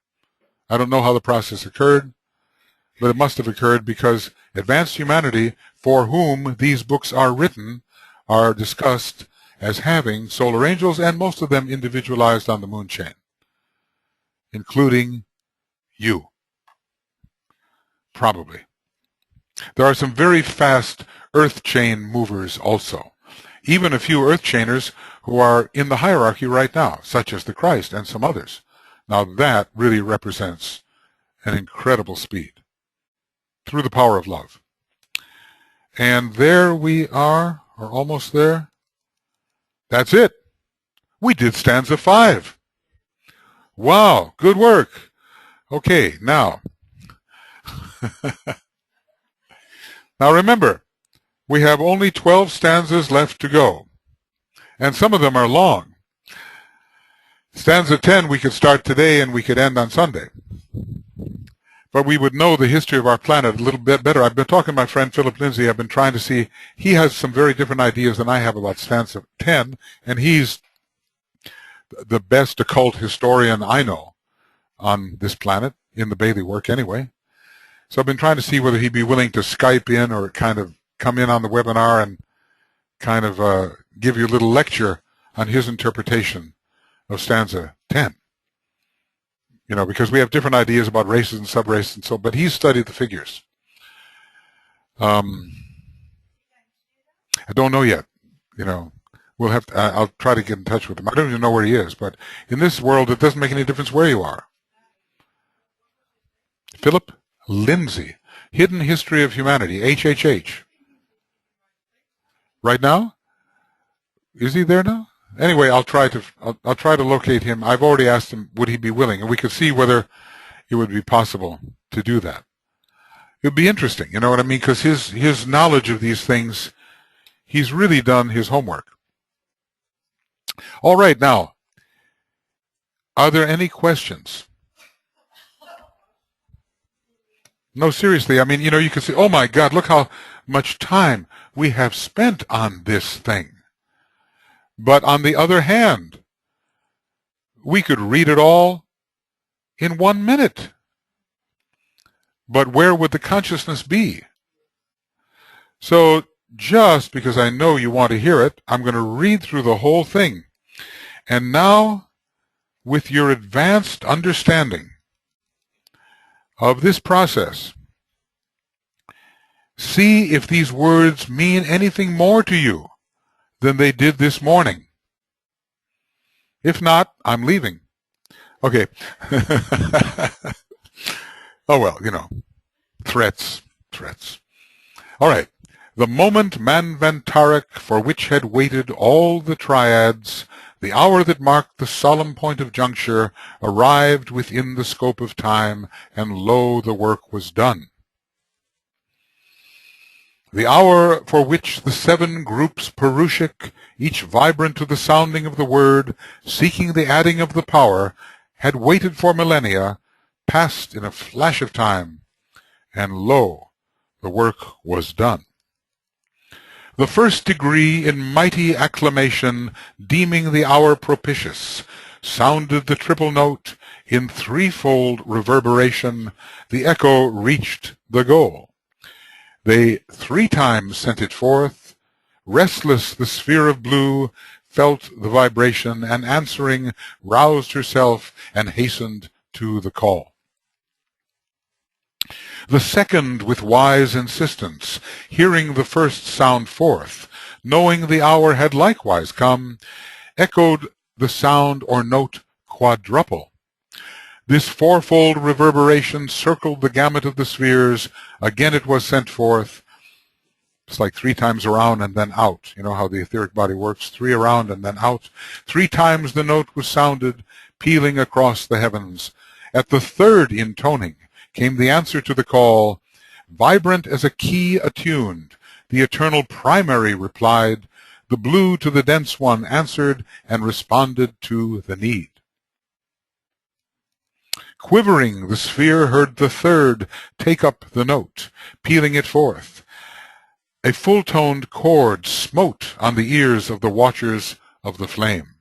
I don't know how the process occurred, but it must have occurred because advanced humanity, for whom these books are written, are discussed as having solar angels, and most of them individualized on the moon chain, including you. Probably. There are some very fast earth chain movers also. Even a few earth chainers who are in the hierarchy right now, such as the Christ and some others. Now that really represents an incredible speed through the power of love. And there we are, or almost there. That's it. We did stanza 5. Wow, good work. Okay, now. Now remember, we have only 12 stanzas left to go. And some of them are long. Stanza 10 we could start today and we could end on Sunday. But we would know the history of our planet a little bit better. I've been talking to my friend Philip Lindsay. I've been trying to see. He has some very different ideas than I have about stanza 10, and he's the best occult historian I know on this planet, in the Bailey work anyway. So I've been trying to see whether he'd be willing to Skype in or kind of come in on the webinar and kind of give you a little lecture on his interpretation of stanza 10. You know, because we have different ideas about races and subraces and so, but he's studied the figures. I don't know yet. You know, we'll have to, I'll try to get in touch with him. I don't even know where he is, but in this world, it doesn't make any difference where you are. Philip Lindsay. Hidden History of Humanity, HHH. Right now? Is he there now? Anyway, I'll try to locate him. I've already asked him would he be willing, and we could see whether it would be possible to do that. It would be interesting, you know what I mean? Because his knowledge of these things, he's really done his homework. All right, now, are there any questions? No, seriously, I mean, you know, you can say, oh my God, look how much time we have spent on this thing. But on the other hand, we could read it all in 1 minute. But where would the consciousness be? So just because I know you want to hear it, I'm going to read through the whole thing. And now, with your advanced understanding of this process, see if these words mean anything more to you than they did this morning. If not, I'm leaving. Okay. Oh, well, you know, threats. All right. The moment Manvantaric, for which had waited all the triads, the hour that marked the solemn point of juncture, arrived within the scope of time, and lo, the work was done. The hour for which the 7 groups Purushik, each vibrant to the sounding of the word, seeking the adding of the power, had waited for millennia, passed in a flash of time, and lo, the work was done. The first degree in mighty acclamation, deeming the hour propitious, sounded the triple note in threefold reverberation. The echo reached the goal. They 3 times sent it forth. Restless the sphere of blue felt the vibration, and answering roused herself and hastened to the call. The second, with wise insistence, hearing the first sound forth, knowing the hour had likewise come, echoed the sound or note quadruple. This fourfold reverberation circled the gamut of the spheres. Again it was sent forth. It's like 3 times around and then out. You know how the etheric body works? 3 around and then out. 3 times the note was sounded, pealing across the heavens. At the third intoning came the answer to the call. Vibrant as a key attuned, the eternal primary replied. The blue to the dense one answered and responded to the need. Quivering, the sphere heard the third take up the note, pealing it forth. A full-toned chord smote on the ears of the watchers of the flame.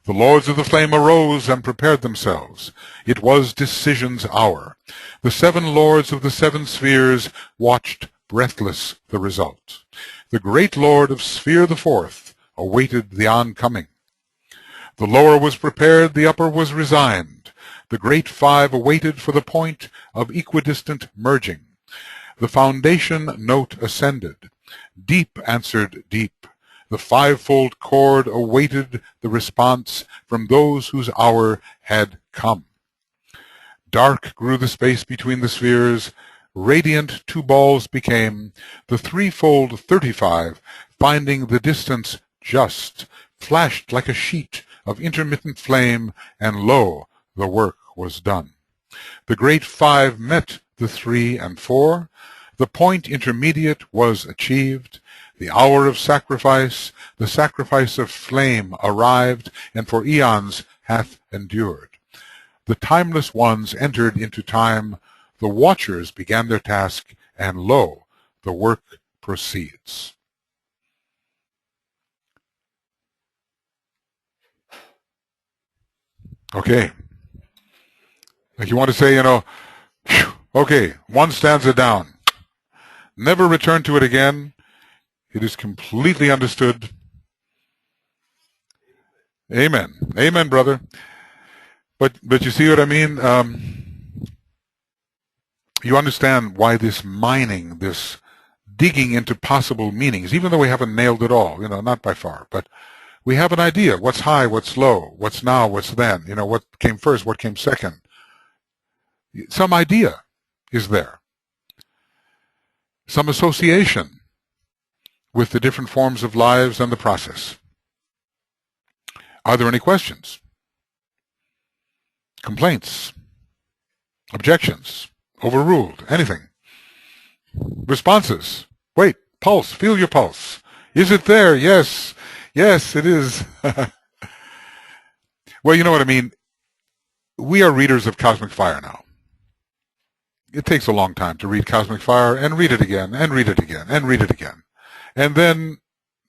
The lords of the flame arose and prepared themselves. It was decision's hour. The 7 lords of the 7 spheres watched breathless the result. The great lord of sphere the 4th awaited the oncoming. The lower was prepared, the upper was resigned. The great 5 awaited for the point of equidistant merging. The foundation note ascended. Deep answered deep. The 5-fold chord awaited the response from those whose hour had come. Dark grew the space between the spheres. Radiant 2 balls became. The 3-fold 35, finding the distance just, flashed like a sheet of intermittent flame, and lo, the work was done. The great 5 met the 3 and 4. The point intermediate was achieved. The hour of sacrifice, the sacrifice of flame, arrived, and for eons hath endured. The timeless ones entered into time. The watchers began their task, and lo, the work proceeds. Okay. Like you want to say, you know, okay, 1 stanza down. Never return to it again. It is completely understood. Amen. Amen, brother. But you see what I mean? You understand why this mining, this digging into possible meanings, even though we haven't nailed it all, you know, not by far, but we have an idea. What's high, what's low, what's now, what's then, you know, what came first, what came second. Some idea is there. some association with the different forms of lives and the process. Are there any questions? Complaints? Objections? Overruled? Anything? Responses? Wait, pulse, feel your pulse. Is it there? Yes. Yes, it is. Well, you know what I mean. We are readers of Cosmic Fire now. It takes a long time to read Cosmic Fire and read it again and read it again and read it again. And then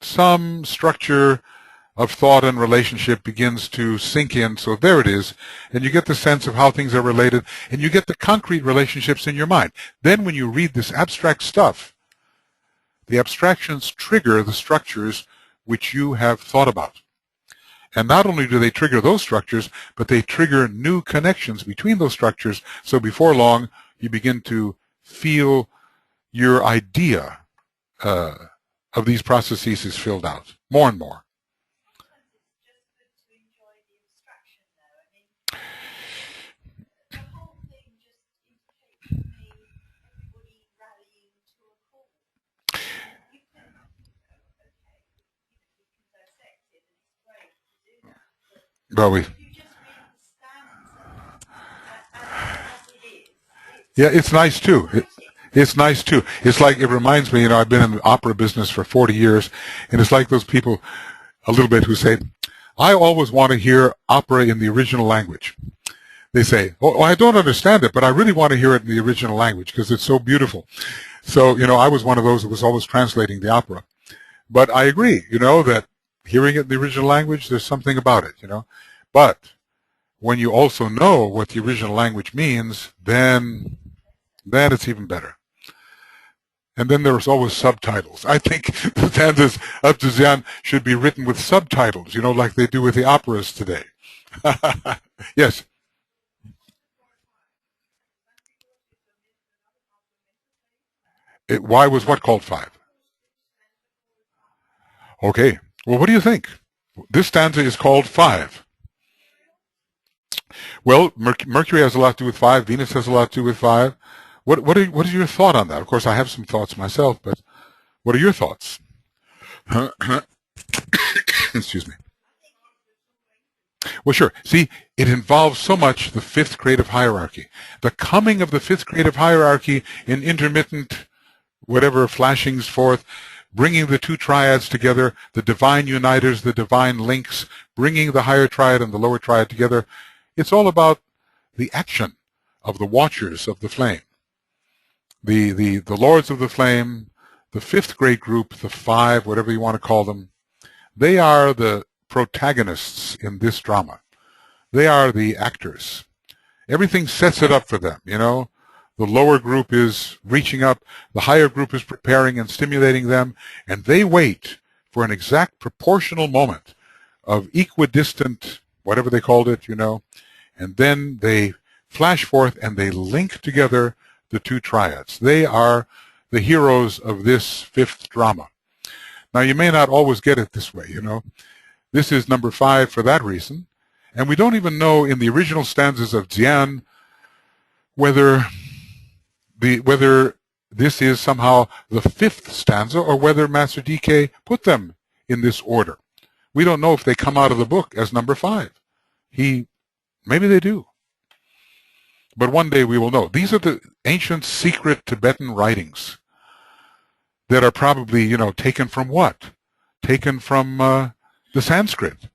some structure of thought and relationship begins to sink in. So there it is. And you get the sense of how things are related, and you get the concrete relationships in your mind. Then when you read this abstract stuff, the abstractions trigger the structures which you have thought about. And not only do they trigger those structures, but they trigger new connections between those structures. So before long, you begin to feel your idea of these processes is filled out more and more. Well, yeah, it's nice too. It's nice too. It's like, it reminds me, I've been in the opera business for 40 years, and it's like those people a little bit who say, I always want to hear opera in the original language. They say, oh, I don't understand it, but I really want to hear it in the original language because it's so beautiful. So, I was one of those who was always translating the opera. But I agree, that hearing it in the original language, there's something about it, But when you also know what the original language means, then it's even better. And then there's always subtitles. I think the Stanzas of Dzyan should be written with subtitles, like they do with the operas today. Yes. Why was what called 5? Okay. Well, what do you think? This stanza is called 5. Well, Mercury has a lot to do with 5. Venus has a lot to do with 5. What is your thought on that? Of course, I have some thoughts myself, but what are your thoughts? Excuse me. Well, sure. See, it involves so much the 5th creative hierarchy. The coming of the 5th creative hierarchy in intermittent, whatever, flashings forth, bringing the 2 triads together, the divine uniters, the divine links, bringing the higher triad and the lower triad together. It's all about the action of the watchers of the flame. The lords of the flame, the 5th great group, the 5, whatever you want to call them, they are the protagonists in this drama. They are the actors. Everything sets it up for them, The lower group is reaching up, the higher group is preparing and stimulating them, and they wait for an exact proportional moment of equidistant, whatever they called it, and then they flash forth and they link together the 2 triads. They are the heroes of this 5th drama. Now, you may not always get it this way, This is number 5 for that reason, and we don't even know in the original stanzas of Dzyan whether this is somehow the 5th stanza or whether Master DK put them in this order. We don't know if they come out of the book as number 5. Maybe they do. But one day we will know. These are the ancient secret Tibetan writings that are probably, taken from what? Taken from the Sanskrit,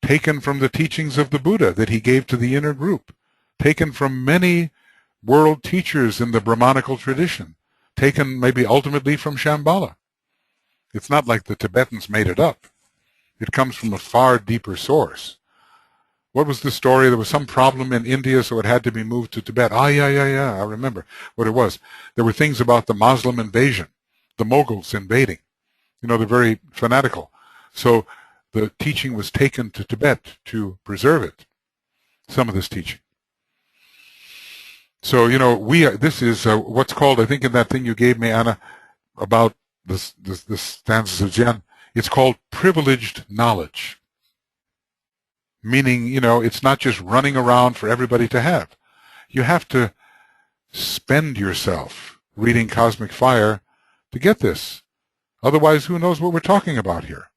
taken from the teachings of the Buddha that he gave to the inner group, taken from many world teachers in the Brahmanical tradition, taken maybe ultimately from Shambhala. It's not like the Tibetans made it up. It comes from a far deeper source. What was the story? There was some problem in India, so it had to be moved to Tibet. Yeah, I remember what it was. There were things about the Muslim invasion, the Mughals invading. They're very fanatical. So the teaching was taken to Tibet to preserve it, some of this teaching. So, this is what's called, I think in that thing you gave me, Anna, about the stanzas of Dzyan, it's called privileged knowledge. Meaning, it's not just running around for everybody to have. You have to spend yourself reading Cosmic Fire to get this. Otherwise, who knows what we're talking about here?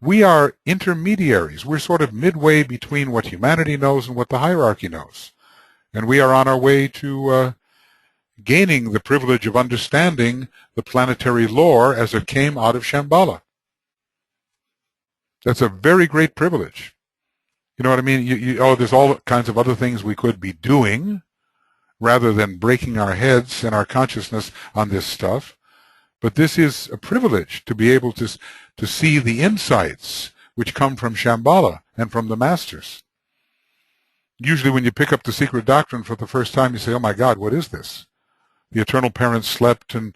We are intermediaries. We're sort of midway between what humanity knows and what the hierarchy knows. And we are on our way to gaining the privilege of understanding the planetary lore as it came out of Shambhala. That's a very great privilege. You know what I mean? There's all kinds of other things we could be doing rather than breaking our heads and our consciousness on this stuff. But this is a privilege to be able to see the insights which come from Shambhala and from the masters. Usually when you pick up the secret doctrine for the first time, you say, oh my God, what is this? The eternal parent slept in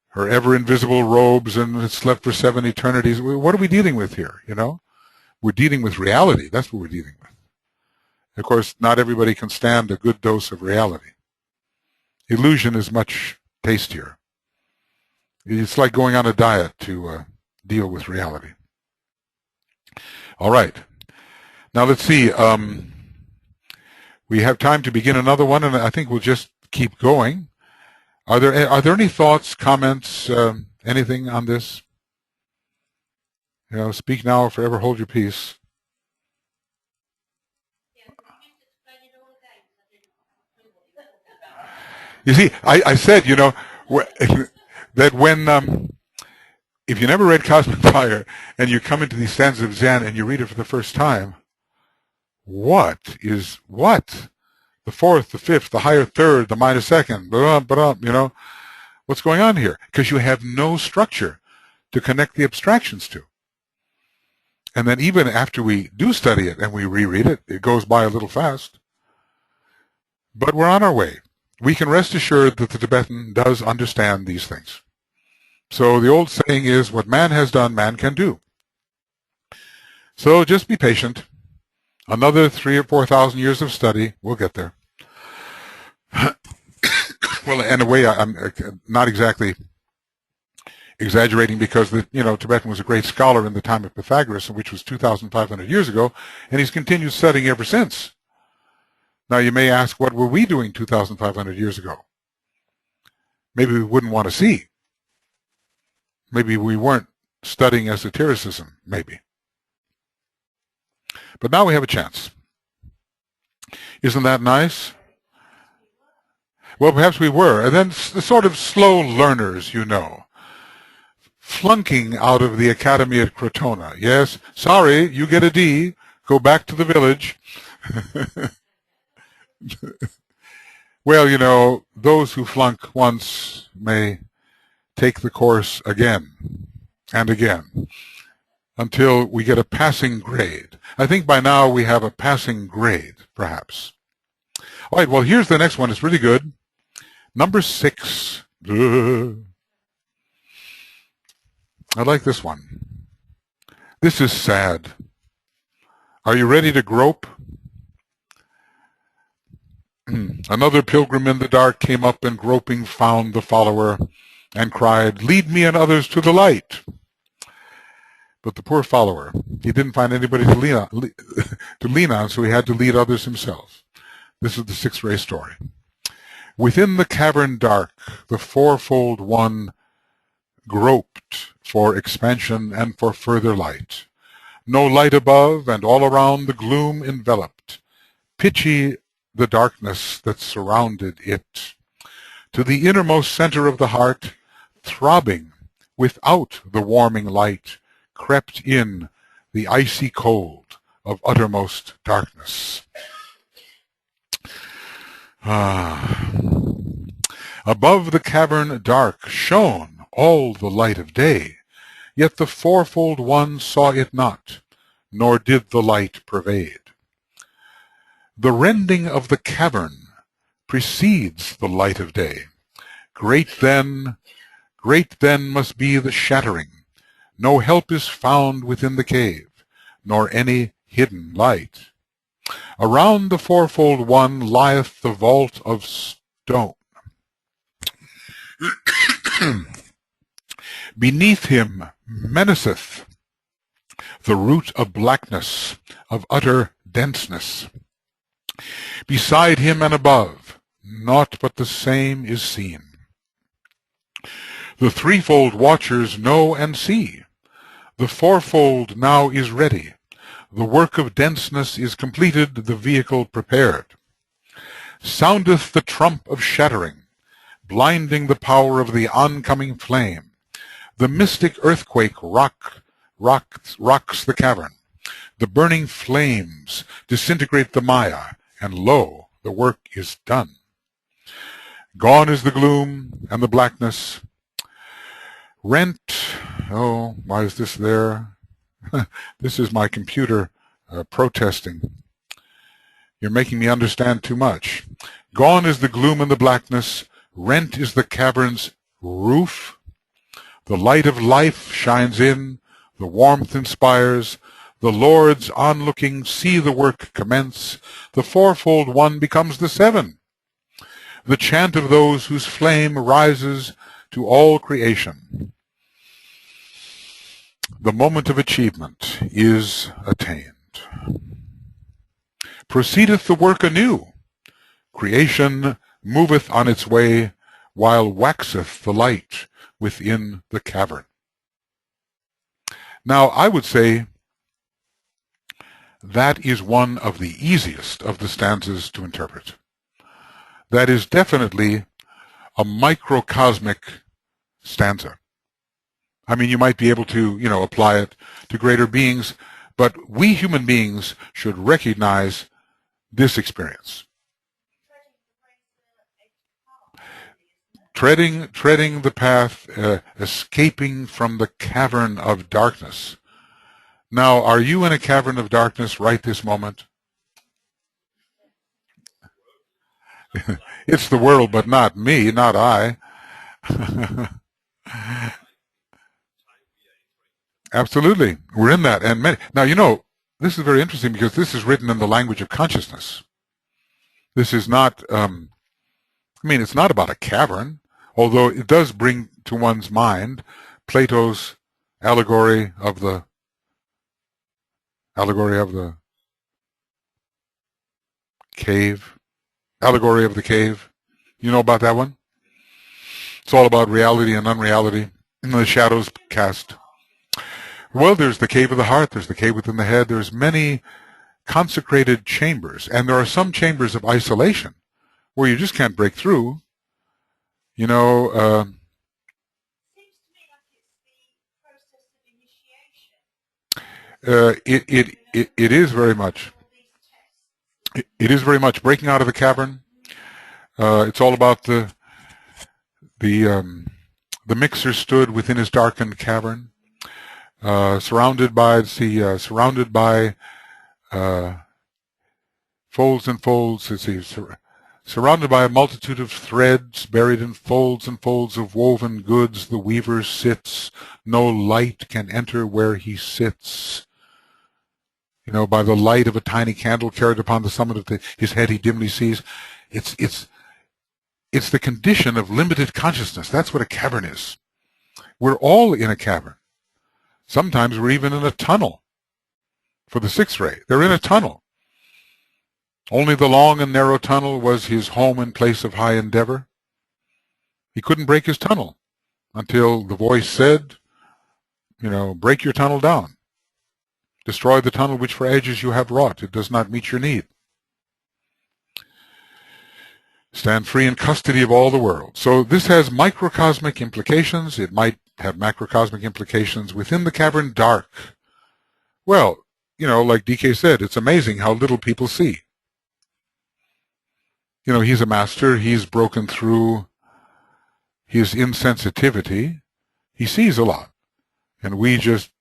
her ever-invisible robes and had slept for 7 eternities. What are we dealing with here, you know? We're dealing with reality. That's what we're dealing with. Of course, not everybody can stand a good dose of reality. Illusion is much tastier. It's like going on a diet to deal with reality. All right. Now let's see. We have time to begin another one, and I think we'll just keep going. Are there any thoughts, comments, anything on this? You know, speak now or forever hold your peace. You see, I said, you know, that when if you never read Cosmic Fire and you come into these stanzas of Dzyan and you read it for the first time, what? The fourth, the fifth, the higher third, the minor second, you know, what's going on here? Because you have no structure to connect the abstractions to. And then even after we do study it and we reread it, it goes by a little fast. But we're on our way. We can rest assured that the Tibetan does understand these things. So the old saying is, what man has done, man can do. So just be patient. Another 3,000 or 4,000 years of study, we'll get there. Well, in a way, I'm not exactly exaggerating because Tibetan was a great scholar in the time of Pythagoras, which was 2,500 years ago, and he's continued studying ever since. Now, you may ask, what were we doing 2,500 years ago? Maybe we wouldn't want to see. Maybe we weren't studying esotericism, maybe. But now we have a chance. Isn't that nice? Well, perhaps we were. And then the sort of slow learners, you know, flunking out of the academy at Crotona. Yes, sorry, you get a D. Go back to the village. Well, you know, those who flunk once may take the course again and again until we get a passing grade. I think by now we have a passing grade, perhaps. All right, well, here's the next one. It's really good. Number 6. I like this one. This is sad. Are you ready to grope? Another pilgrim in the dark came up and groping found the follower and cried, "Lead me and others to the light." But the poor follower, he didn't find anybody to lean on, so he had to lead others himself. This is the 6th ray story. Within the cavern dark, the fourfold one groped for expansion and for further light. No light above, and all around the gloom enveloped. Pitchy the darkness that surrounded it. To the innermost center of the heart, throbbing without the warming light, crept in the icy cold of uttermost darkness. Above the cavern dark shone all the light of day, yet the fourfold one saw it not, nor did the light pervade. The rending of the cavern precedes the light of day. Great then must be the shattering. No help is found within the cave, nor any hidden light. Around the fourfold one lieth the vault of stone. Beneath him menaceth the root of blackness, of utter denseness. Beside him and above, naught but the same is seen. The threefold watchers know and see. The fourfold now is ready. The work of denseness is completed, the vehicle prepared. Soundeth the trump of shattering, blinding the power of the oncoming flame. The mystic earthquake rocks the cavern. The burning flames disintegrate the Maya, and lo, the work is done. Gone is the gloom and the blackness. Rent, oh, why is this there? This is my computer protesting. You're making me understand too much. Gone is the gloom and the blackness. Rent is the cavern's roof. The light of life shines in. The warmth inspires. The lords onlooking see the work commence. The fourfold one becomes the seven. The chant of those whose flame rises to all creation. The moment of achievement is attained. Proceedeth the work anew. Creation moveth on its way, while waxeth the light within the cavern. Now, I would say that is one of the easiest of the stanzas to interpret. That is definitely a microcosmic stanza. I mean, you might be able to, apply it to greater beings, but we human beings should recognize this experience. Treading the path, escaping from the cavern of darkness. Now, are you in a cavern of darkness right this moment? It's the world, but not me, not I. Absolutely. We're in that. And now, this is very interesting because this is written in the language of consciousness. This is not, it's not about a cavern, although it does bring to one's mind Plato's allegory of the cave. Allegory of the cave. You know about that one? It's all about reality and unreality, and the shadows cast. Well, there's the cave of the heart, there's the cave within the head, there's many consecrated chambers, and there are some chambers of isolation where you just can't break through. Seems to me like it's the process of initiation. It is very much. It is very much breaking out of the cavern. It's all about the mixer stood within his darkened cavern, surrounded by folds and folds. Surrounded by a multitude of threads, buried in folds and folds of woven goods, the weaver sits. No light can enter where he sits. By the light of a tiny candle carried upon the summit of his head, he dimly sees. It's the condition of limited consciousness. That's what a cavern is. We're all in a cavern. Sometimes we're even in a tunnel. For the sixth ray, they're in a tunnel. Only the long and narrow tunnel was his home and place of high endeavor. He couldn't break his tunnel until the voice said, break your tunnel down. Destroy the tunnel which for ages you have wrought. It does not meet your need. Stand free in custody of all the world. So this has microcosmic implications. It might have macrocosmic implications within the cavern dark. Well, like DK said, it's amazing how little people see. He's a master. He's broken through his insensitivity. He sees a lot. And we just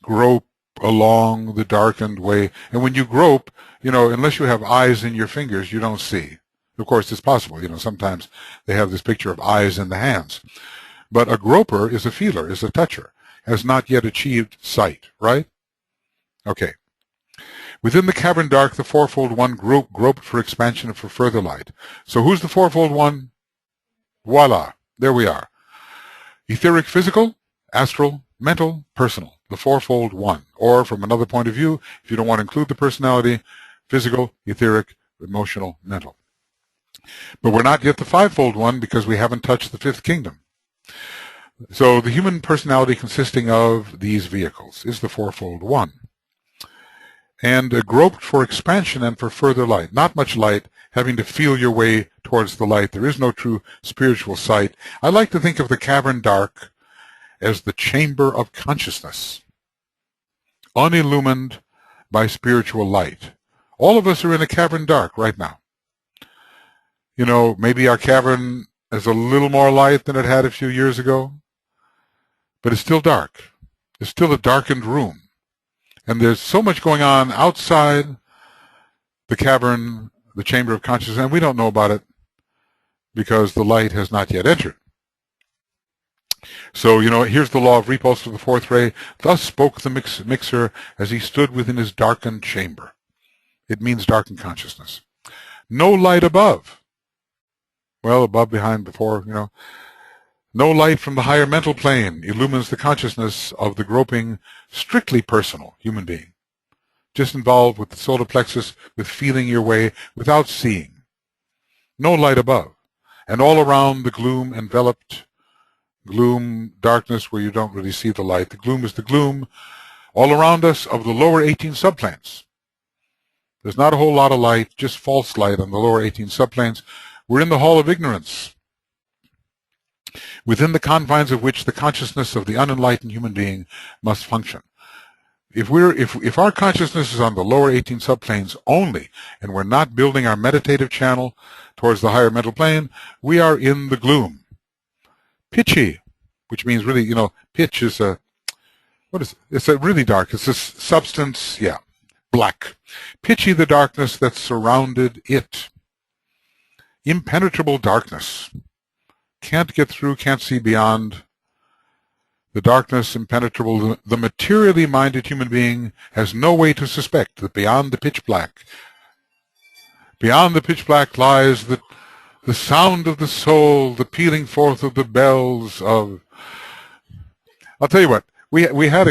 grope along the darkened way. And when you grope, unless you have eyes in your fingers, you don't see. Of course, it's possible. Sometimes they have this picture of eyes in the hands. But a groper is a feeler, is a toucher, has not yet achieved sight, right? Okay. Within the cavern dark, the fourfold one groped for expansion and for further light. So who's the fourfold one? Voila. There we are. Etheric, physical, astral, mental, personal. The fourfold one. Or from another point of view, if you don't want to include the personality, physical, etheric, emotional, mental. But we're not yet the fivefold one because we haven't touched the fifth kingdom. So the human personality consisting of these vehicles is the fourfold one. And groped for expansion and for further light. Not much light, having to feel your way towards the light. There is no true spiritual sight. I like to think of the cavern dark as the chamber of consciousness, unillumined by spiritual light. All of us are in a cavern dark right now. You know, maybe our cavern has a little more light than it had a few years ago, but it's still dark. It's still a darkened room. And there's so much going on outside the cavern, the chamber of consciousness, and we don't know about it because the light has not yet entered. So, you know, here's the law of repulse of the fourth ray. Thus spoke the mixer as he stood within his darkened chamber. It means darkened consciousness. No light above. Well, above, behind, before, you know. No light from the higher mental plane illumines the consciousness of the groping, strictly personal human being, just involved with the solar plexus, with feeling your way, without seeing. No light above. And all around the gloom enveloped, gloom, darkness where you don't really see the light. The gloom is the gloom all around us of the lower 18 subplanes. There's not a whole lot of light, just false light on the lower 18 subplanes. We're in the hall of ignorance, within the confines of which the consciousness of the unenlightened human being must function. If our consciousness is on the lower 18 subplanes only, and we're not building our meditative channel towards the higher mental plane, we are in the gloom. Pitchy, which means really, you know, pitch is it's a really dark, it's a substance, yeah, black. Pitchy the darkness that surrounded it. Impenetrable darkness. Can't get through, can't see beyond. The darkness, impenetrable. The materially minded human being has no way to suspect that beyond the pitch black lies the sound of the soul, the pealing forth of the bells of... I'll tell you what, we had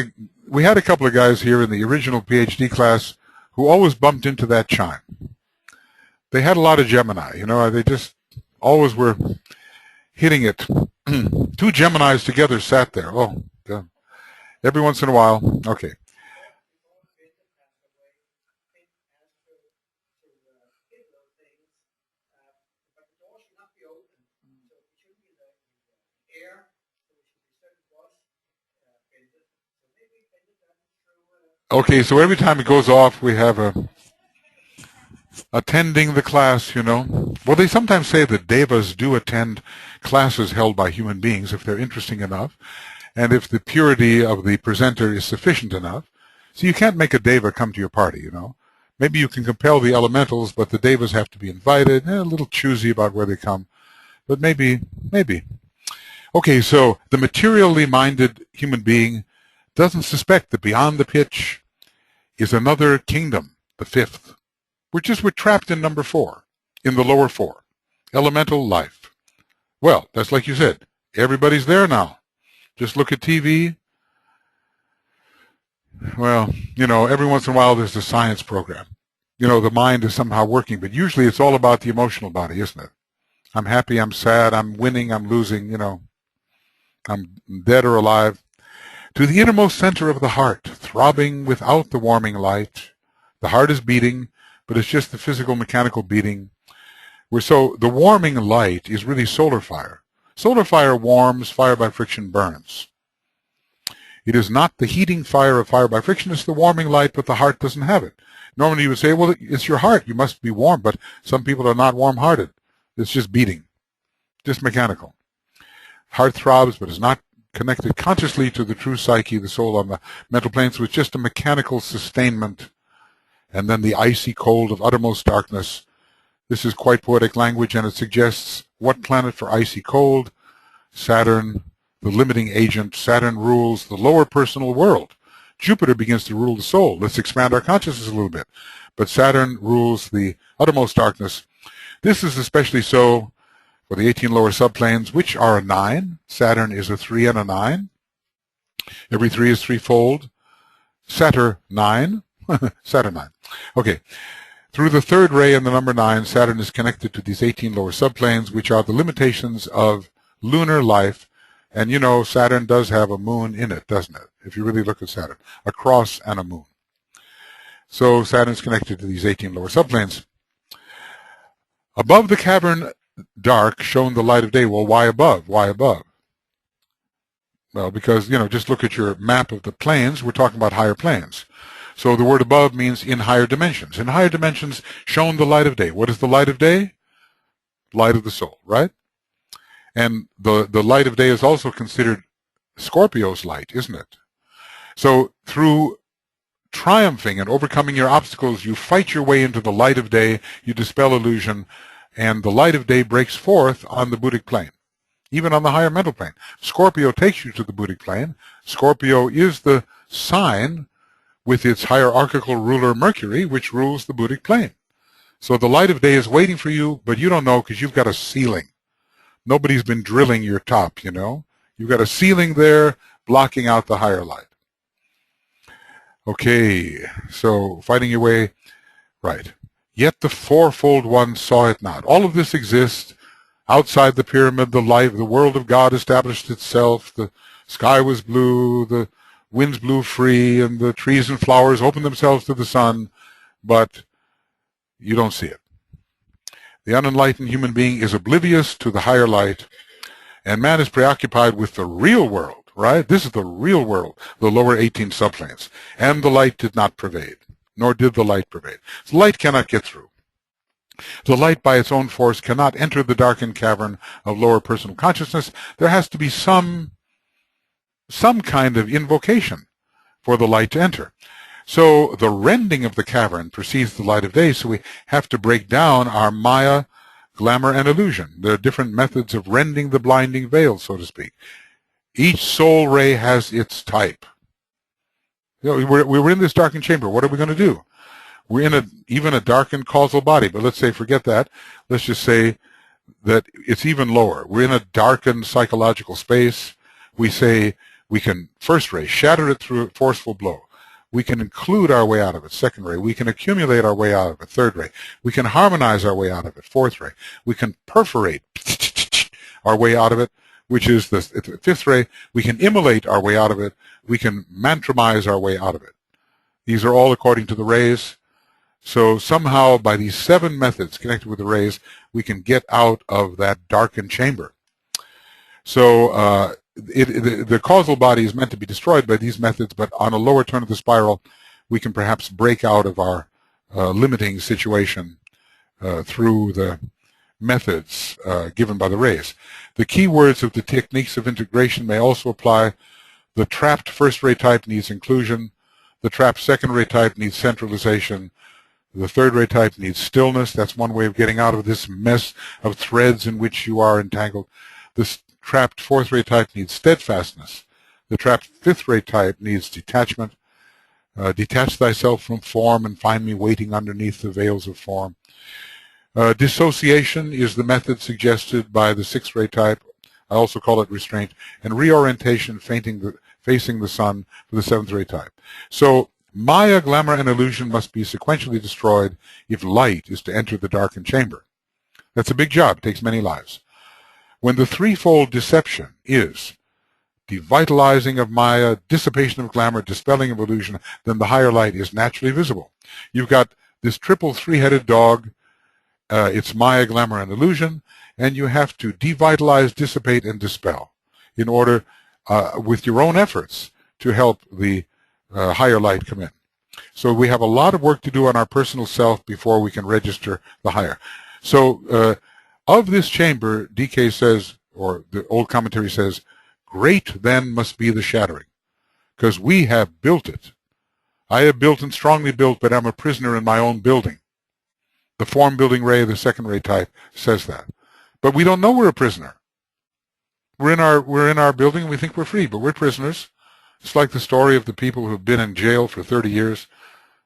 a couple of guys here in the original PhD class who always bumped into that chime. They had a lot of Gemini, you know, they just always were hitting it. Two Geminis together sat there. Oh, God. Every once in a while. Okay. Okay, so every time it goes off, we have attending the class, you know. Well, they sometimes say that devas do attend classes held by human beings if they're interesting enough, and if the purity of the presenter is sufficient enough. So you can't make a deva come to your party, you know. Maybe you can compel the elementals, but the devas have to be invited. A little choosy about where they come, but maybe. Okay, so the materially minded human being doesn't suspect that beyond the pitch is another kingdom, the fifth. We're trapped in number 4, in the lower 4, elemental life. Well, that's like you said, everybody's there now. Just look at TV. Well, you know, every once in a while there's a science program. You know, the mind is somehow working, but usually it's all about the emotional body, isn't it? I'm happy, I'm sad, I'm winning, I'm losing, you know, I'm dead or alive. To the innermost center of the heart, throbbing without the warming light. The heart is beating, but it's just the physical mechanical beating. So the warming light is really solar fire. Solar fire warms, fire by friction burns. It is not the heating fire of fire by friction, it's the warming light, but the heart doesn't have it. Normally you would say, well, it's your heart, you must be warm, but some people are not warm-hearted. It's just beating, just mechanical. Heart throbs, but is not connected consciously to the true psyche, the soul on the mental plane, so it's just a mechanical sustainment. And then the icy cold of uttermost darkness. This is quite poetic language, and it suggests what planet for icy cold? Saturn, the limiting agent. Saturn rules the lower personal world. Jupiter begins to rule the soul. Let's expand our consciousness a little bit. But Saturn rules the uttermost darkness. This is especially so for the 18 lower subplanes, which are a 9. Saturn is a 3 and a 9. Every 3 is threefold. Saturn 9. Saturn 9. Okay. Through the third ray and the number 9, Saturn is connected to these 18 lower subplanes, which are the limitations of lunar life And you know, Saturn does have a moon in it, doesn't it? If you really look at Saturn, a cross and a moon. So Saturn's connected to these 18 lower subplanes. Above the cavern, dark, shone the light of day. Well, why above? Why above? Well, because, you know, just look at your map of the planes. We're talking about higher planes. So the word above means in higher dimensions. In higher dimensions, shone the light of day. What is the light of day? Light of the soul, right? And the light of day is also considered Scorpio's light, isn't it? So through triumphing and overcoming your obstacles, you fight your way into the light of day, you dispel illusion, and the light of day breaks forth on the Buddhic plane, even on the higher mental plane. Scorpio takes you to the Buddhic plane. Scorpio is the sign with its hierarchical ruler Mercury, which rules the Buddhic plane. So the light of day is waiting for you, but you don't know because you've got a ceiling. Nobody's been drilling your top, you know. You've got a ceiling there blocking out the higher light. Okay, so fighting your way, right. Yet the fourfold one saw it not. All of this exists outside the pyramid. The world of God established itself. The sky was blue. The winds blew free, and the trees and flowers opened themselves to the sun, but you don't see it. The unenlightened human being is oblivious to the higher light, and man is preoccupied with the real world, right? This is the real world, the lower 18 subplanes, and the light did not pervade, nor did the light pervade. The light cannot get through. The light by its own force cannot enter the darkened cavern of lower personal consciousness. There has to be some kind of invocation for the light to enter. So the rending of the cavern precedes the light of day, so we have to break down our Maya, glamour, and illusion. There are different methods of rending the blinding veil, so to speak. Each soul ray has its type. You know, we're in this darkened chamber. What are we going to do? We're in even a darkened causal body, but let's say forget that. Let's just say that it's even lower. We're in a darkened psychological space. We say we can, first ray, shatter it through a forceful blow. We can include our way out of it, second ray. We can accumulate our way out of it, third ray. We can harmonize our way out of it, fourth ray. We can perforate our way out of it, which is the fifth ray. We can immolate our way out of it. We can mantramize our way out of it. These are all according to the rays. So somehow by these 7 methods connected with the rays, we can get out of that darkened chamber. So the causal body is meant to be destroyed by these methods, but on a lower turn of the spiral, we can perhaps break out of our limiting situation through the methods given by the rays. The key words of the techniques of integration may also apply. The trapped first ray type needs inclusion. The trapped second ray type needs centralization. The third ray type needs stillness. That's one way of getting out of this mess of threads in which you are entangled. The trapped fourth ray type needs steadfastness. The trapped fifth ray type needs detachment. Detach thyself from form and find me waiting underneath the veils of form. Dissociation is the method suggested by the sixth ray type. I also call it restraint. And reorientation, facing the sun, for the seventh ray type. So Maya, glamour, and illusion must be sequentially destroyed if light is to enter the darkened chamber. That's a big job. It takes many lives. When the threefold deception is devitalizing of Maya, dissipation of glamour, dispelling of illusion, then the higher light is naturally visible. You've got this triple three-headed dog. It's Maya, glamour, and illusion, and you have to devitalize, dissipate, and dispel in order, with your own efforts, to help the higher light come in. So we have a lot of work to do on our personal self before we can register the higher. So of this chamber, DK says, or the old commentary says, great then must be the shattering, because we have built it. I have built and strongly built, but I'm a prisoner in my own building. The form building ray, the second ray type, says that. But we don't know we're a prisoner. We're in our building and we think we're free, but we're prisoners. It's like the story of the people who have been in jail for 30 years.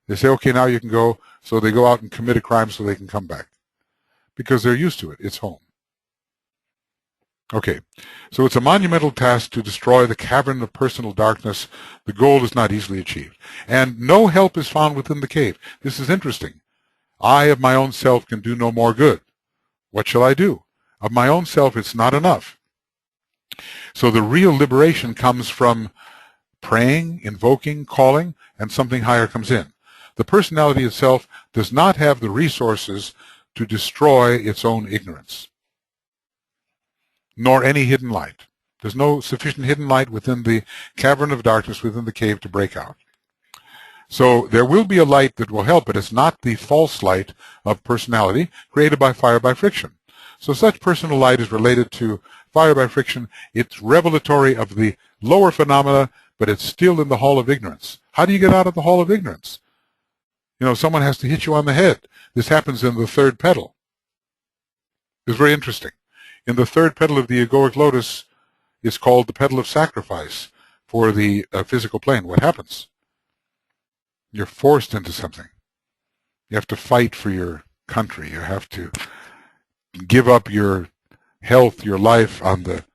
They say, okay, now you can go. So they go out and commit a crime so they can come back. Because they're used to it. It's home. Okay, so it's a monumental task to destroy the cavern of personal darkness. The goal is not easily achieved. And no help is found within the cave. This is interesting. I of my own self can do no more good. What shall I do? Of my own self, it's not enough. So the real liberation comes from praying, invoking, calling, and something higher comes in. The personality itself does not have the resources to destroy its own ignorance, nor any hidden light. There's no sufficient hidden light within the cavern of darkness, within the cave, to break out. So there will be a light that will help, but it's not the false light of personality created by fire by friction. So such personal light is related to fire by friction. It's revelatory of the lower phenomena, but it's still in the hall of ignorance. How do you get out of the hall of ignorance? You know, someone has to hit you on the head. This happens in the third petal. It's very interesting. In the third petal of the egoic lotus is called the petal of sacrifice for the physical plane. What happens? You're forced into something. You have to fight for your country. You have to give up your health, your life on the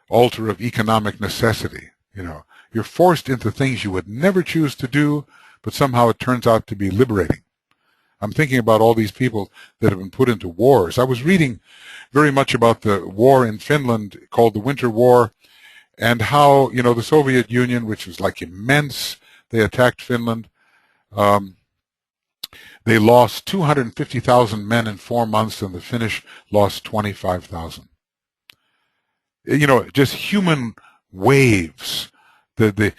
altar of economic necessity. You know, you're forced into things you would never choose to do, but somehow it turns out to be liberating. I'm thinking about all these people that have been put into wars. I was reading very much about the war in Finland called the Winter War, and how, you know, the Soviet Union, which was like immense, they attacked Finland. They lost 250,000 men in 4 months, and the Finnish lost 25,000. You know, just human waves. The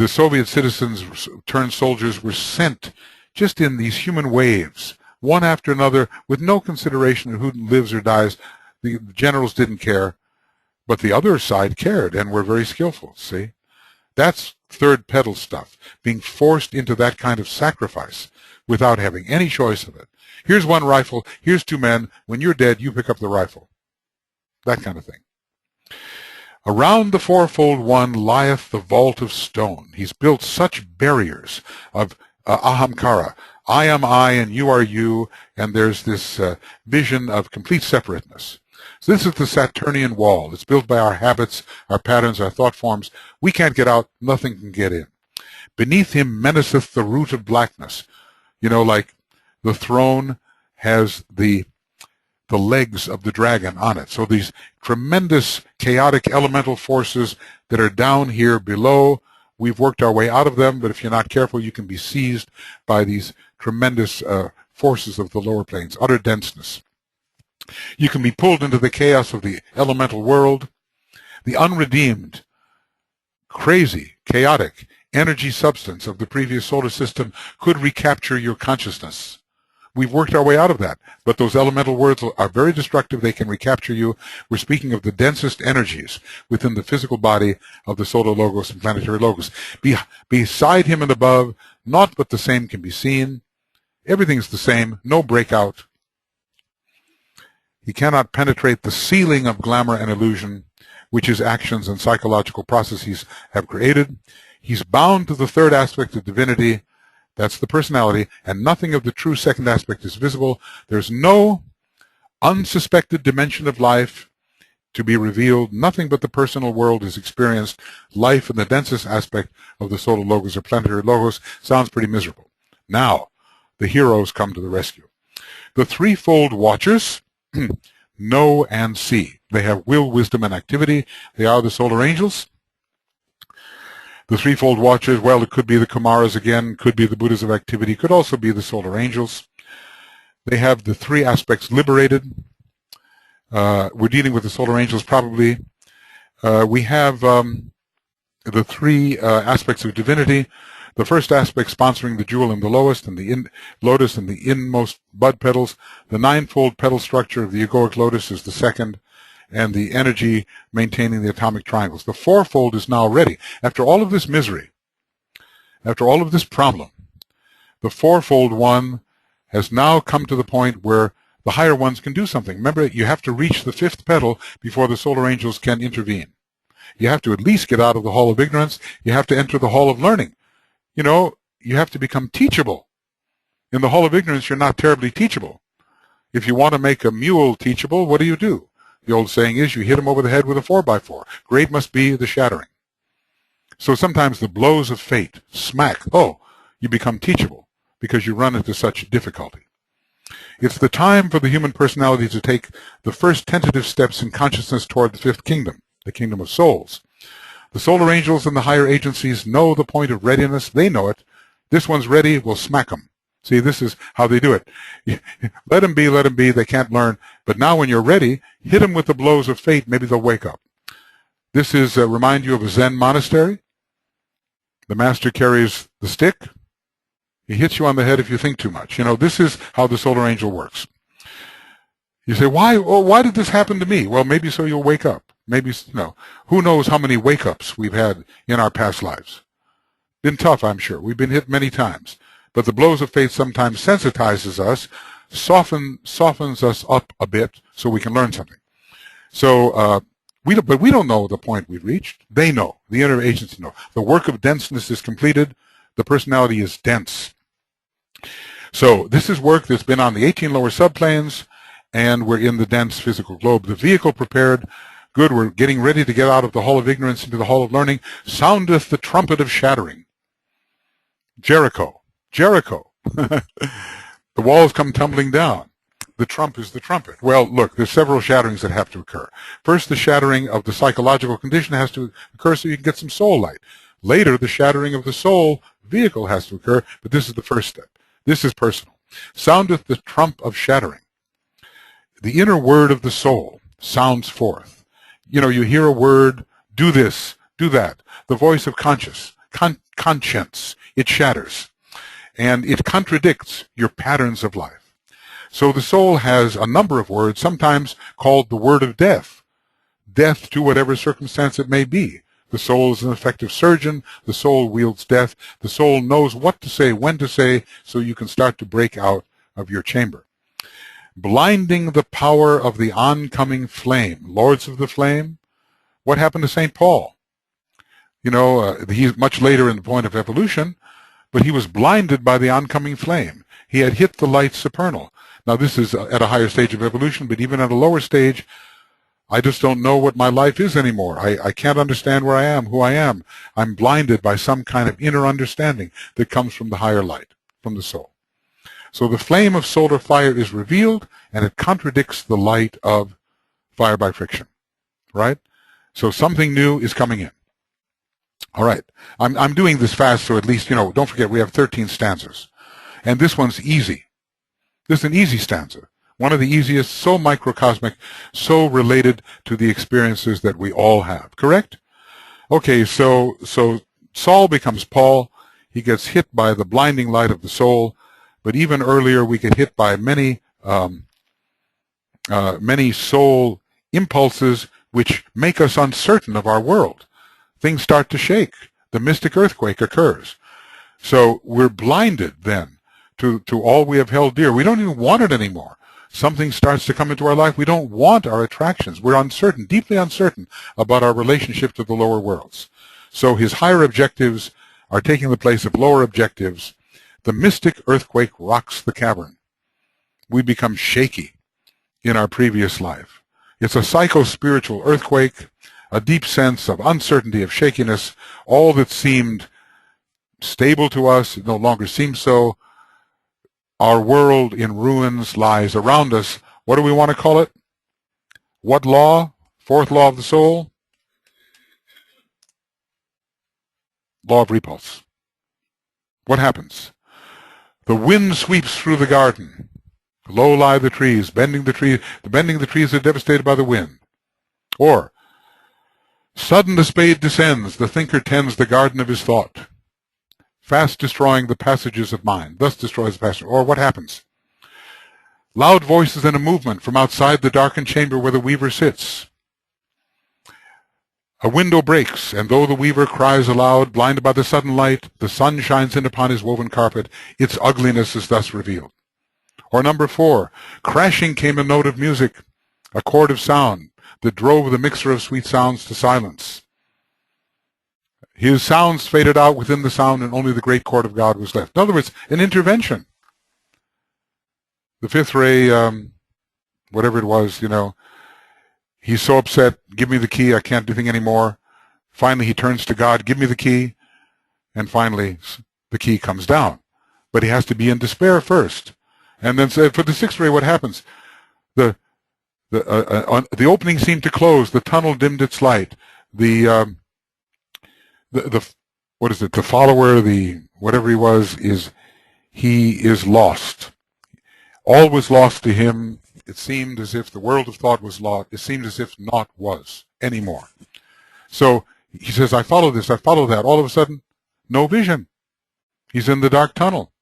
Soviet citizens turned soldiers were sent just in these human waves, one after another, with no consideration of who lives or dies. The generals didn't care, but the other side cared and were very skillful, see? That's third petal stuff, being forced into that kind of sacrifice without having any choice of it. Here's one rifle, here's 2 men, when you're dead, you pick up the rifle. That kind of thing. Around the fourfold one lieth the vault of stone. He's built such barriers of ahamkara. I am I and you are you, and there's this vision of complete separateness. So this is the Saturnian wall. It's built by our habits, our patterns, our thought forms. We can't get out. Nothing can get in. Beneath him menaceth the root of blackness. You know, like the throne has the legs of the dragon on it. So these tremendous chaotic elemental forces that are down here below, we've worked our way out of them, but if you're not careful, you can be seized by these tremendous forces of the lower planes, utter denseness. You can be pulled into the chaos of the elemental world. The unredeemed, crazy, chaotic energy substance of the previous solar system could recapture your consciousness. We've worked our way out of that, but those elemental worlds are very destructive. They can recapture you. We're speaking of the densest energies within the physical body of the solar logos and planetary logos. Beside him and above, naught but the same can be seen. Everything's the same, no breakout. He cannot penetrate the ceiling of glamour and illusion, which his actions and psychological processes have created. He's bound to the third aspect of divinity. That's the personality, and nothing of the true second aspect is visible. There's no unsuspected dimension of life to be revealed. Nothing but the personal world is experienced. Life in the densest aspect of the solar logos or planetary logos sounds pretty miserable. Now, the heroes come to the rescue. The threefold watchers know and see. They have will, wisdom, and activity. They are the solar angels. The threefold watchers, well, it could be the Kumaras again, could be the Buddhas of activity, could also be the solar angels. They have the 3 aspects liberated. We're dealing with the solar angels probably. We have the 3 aspects of divinity. The first aspect sponsoring the jewel in the lowest and the lotus and the inmost bud petals. The 9-fold petal structure of the egoic lotus is the second, and the energy maintaining the atomic triangles. The 4-fold is now ready. After all of this misery, after all of this problem, the 4-fold one has now come to the point where the higher ones can do something. Remember, you have to reach the 5th petal before the solar angels can intervene. You have to at least get out of the hall of ignorance. You have to enter the hall of learning. You know, you have to become teachable. In the hall of ignorance, you're not terribly teachable. If you want to make a mule teachable, what do? The old saying is, you hit him over the head with a 4x4. Great must be the shattering. So sometimes the blows of fate, smack, you become teachable because you run into such difficulty. It's the time for the human personality to take the first tentative steps in consciousness toward the fifth kingdom, the kingdom of souls. The solar angels and the higher agencies know the point of readiness. They know it. This one's ready, we'll smack them. See, this is how they do it. Let them be, they can't learn. But now when you're ready, hit them with the blows of fate, maybe they'll wake up. This is remind you of a Zen monastery. The master carries the stick. He hits you on the head if you think too much. This is how the solar angel works. You say, why did this happen to me? Well, maybe so you'll wake up. Maybe, who knows how many wake-ups we've had in our past lives. Been tough, I'm sure. We've been hit many times. But the blows of fate sometimes sensitizes us, softens us up a bit so we can learn something. So, we don't know the point we've reached. They know. The inner agency know. The work of denseness is completed. The personality is dense. So this is work that's been on the 18 lower subplanes, and we're in the dense physical globe. The vehicle prepared. Good, we're getting ready to get out of the hall of ignorance into the hall of learning. Soundeth the trumpet of shattering. Jericho. The walls come tumbling down. The trump is the trumpet. Well, look, there's several shatterings that have to occur. First, the shattering of the psychological condition has to occur so you can get some soul light. Later, the shattering of the soul vehicle has to occur, but this is the first step. This is personal. Soundeth the trump of shattering. The inner word of the soul sounds forth. You hear a word, do this, do that. The voice of conscience, it shatters. And it contradicts your patterns of life. So the soul has a number of words, sometimes called the word of death. Death to whatever circumstance it may be. The soul is an effective surgeon. The soul wields death. The soul knows what to say, when to say, so you can start to break out of your chamber. Blinding the power of the oncoming flame. Lords of the flame. What happened to St. Paul? He's much later in the point of evolution, but he was blinded by the oncoming flame. He had hit the light supernal. Now, this is at a higher stage of evolution, but even at a lower stage, I just don't know what my life is anymore. I can't understand where I am, who I am. I'm blinded by some kind of inner understanding that comes from the higher light, from the soul. So the flame of solar fire is revealed, and it contradicts the light of fire by friction, right? So something new is coming in. All right. I'm doing this fast, so at least, don't forget we have 13 stanzas. And this one's easy. This is an easy stanza. One of the easiest, so microcosmic, so related to the experiences that we all have. Correct? Okay, so Saul becomes Paul. He gets hit by the blinding light of the soul. But even earlier, we get hit by many soul impulses which make us uncertain of our world. Things start to shake. The mystic earthquake occurs. So we're blinded then to all we have held dear. We don't even want it anymore. Something starts to come into our life. We don't want our attractions. We're uncertain, deeply uncertain about our relationship to the lower worlds. So his higher objectives are taking the place of lower objectives. The mystic earthquake rocks the cavern. We become shaky in our previous life. It's a psycho-spiritual earthquake, a deep sense of uncertainty, of shakiness. All that seemed stable to us no longer seems so. Our world in ruins lies around us. What do we want to call it? What law? Fourth law of the soul? Law of repulse. What happens? The wind sweeps through the garden. Low lie the trees, bending the trees are devastated by the wind. Or, sudden the spade descends, the thinker tends the garden of his thought, fast destroying the passages of mind, thus destroys the passage. Or what happens? Loud voices and a movement from outside the darkened chamber where the weaver sits. A window breaks, and though the weaver cries aloud, blinded by the sudden light, the sun shines in upon his woven carpet. Its ugliness is thus revealed. Or number 4, crashing came a note of music, a chord of sound that drove the mixer of sweet sounds to silence. His sounds faded out within the sound, and only the great chord of God was left. In other words, an intervention. The fifth ray, whatever it was, he's so upset, give me the key, I can't do anything anymore. Finally, he turns to God, give me the key, and finally, the key comes down. But he has to be in despair first. And then for the sixth ray, what happens? The opening seemed to close. The tunnel dimmed its light. The what is it? The follower, the whatever he is lost. All was lost to him. It seemed as if the world of thought was lost. It seemed as if naught was anymore. So he says, I follow this, I follow that. All of a sudden, no vision. He's in the dark tunnel.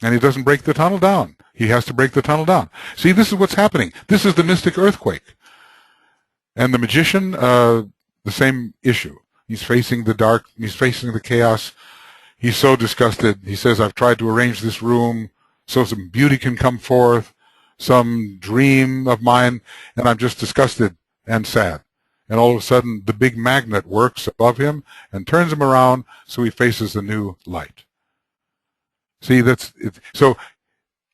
And he doesn't break the tunnel down. He has to break the tunnel down. See, this is what's happening. This is the mystic earthquake. And the magician, the same issue. He's facing the dark. He's facing the chaos. He's so disgusted. He says, I've tried to arrange this room so some beauty can come forth, some dream of mine, and I'm just disgusted and sad. And all of a sudden, the big magnet works above him and turns him around so he faces a new light. See, that's it. So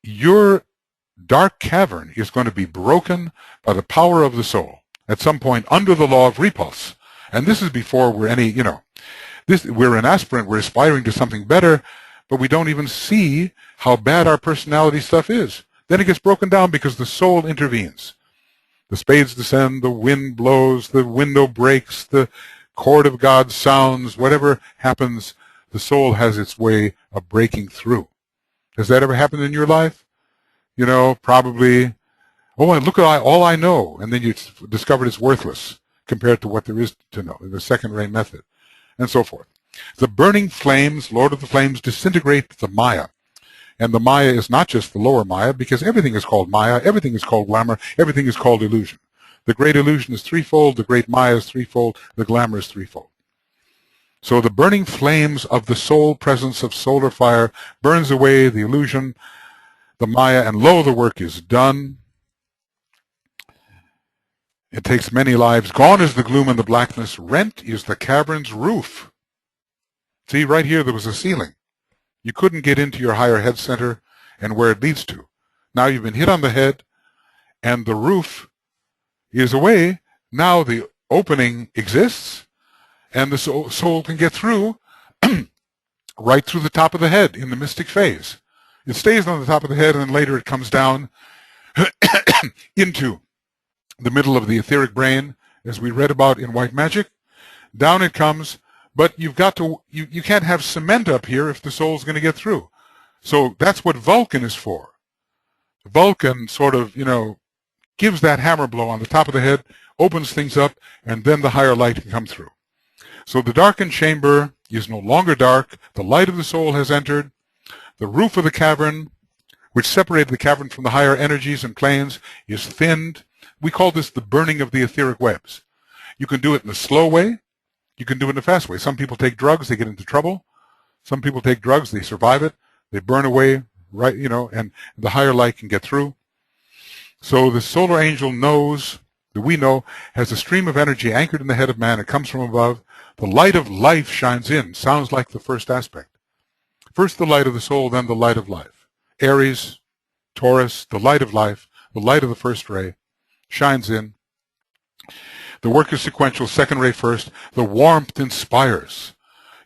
your dark cavern is going to be broken by the power of the soul at some point under the law of repulse. And this is before we're any, we're an aspirant, we're aspiring to something better, but we don't even see how bad our personality stuff is. Then it gets broken down because the soul intervenes. The spades descend, the wind blows, the window breaks, the chord of God sounds, whatever happens, the soul has its way of breaking through. Has that ever happened in your life? Probably, and look at all I know, and then you discovered it's worthless compared to what there is to know, the second ray method, and so forth. The burning flames, Lord of the Flames, disintegrate the Maya. And the Maya is not just the lower Maya, because everything is called Maya, everything is called glamour, everything is called illusion. The great illusion is threefold, the great Maya is threefold, the glamour is threefold. So the burning flames of the soul presence of solar fire burns away the illusion, the Maya, and lo, the work is done. It takes many lives. Gone is the gloom and the blackness. Rent is the cavern's roof. See, right here there was a ceiling. You couldn't get into your higher head center and where it leads to. Now you've been hit on the head, and the roof is away. Now the opening exists, and the soul can get through right through the top of the head in the mystic phase. It stays on the top of the head, and then later it comes down into the middle of the etheric brain, as we read about in White Magic. Down it comes, but you've got to, you can't have cement up here if the soul's going to get through. So that's what Vulcan is for. Vulcan sort of, gives that hammer blow on the top of the head, opens things up, and then the higher light can come through. So the darkened chamber is no longer dark. The light of the soul has entered. The roof of the cavern, which separated the cavern from the higher energies and planes, is thinned. We call this the burning of the etheric webs. You can do it in a slow way. You can do it in a fast way. Some people take drugs, they get into trouble. Some people take drugs, they survive it. They burn away, right, and the higher light can get through. So the solar angel knows, that we know, has a stream of energy anchored in the head of man. It comes from above. The light of life shines in. Sounds like the first aspect. First the light of the soul, then the light of life. Aries, Taurus, the light of life, the light of the first ray, shines in. The work is sequential, second ray first. The warmth inspires.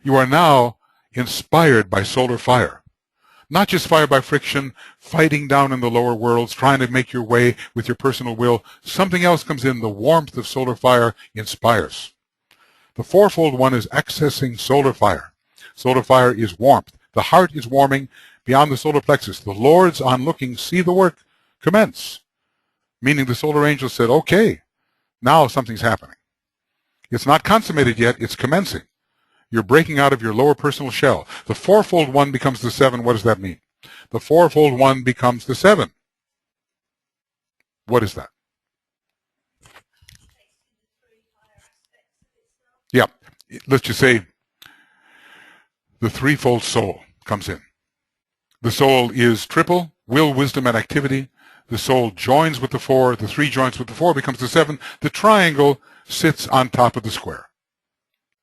You are now inspired by solar fire. Not just fire by friction, fighting down in the lower worlds, trying to make your way with your personal will. Something else comes in. The warmth of solar fire inspires. The fourfold one is accessing solar fire. Solar fire is warmth. The heart is warming beyond the solar plexus. The lords on looking see the work commence. Meaning the solar angel said, okay, now something's happening. It's not consummated yet, it's commencing. You're breaking out of your lower personal shell. The fourfold one becomes the seven. What does that mean? The fourfold one becomes the seven. What is that? Yeah, let's just say the threefold soul comes in. The soul is triple, will, wisdom, and activity. The soul joins with the four. The three joins with the four, becomes the seven. The triangle sits on top of the square.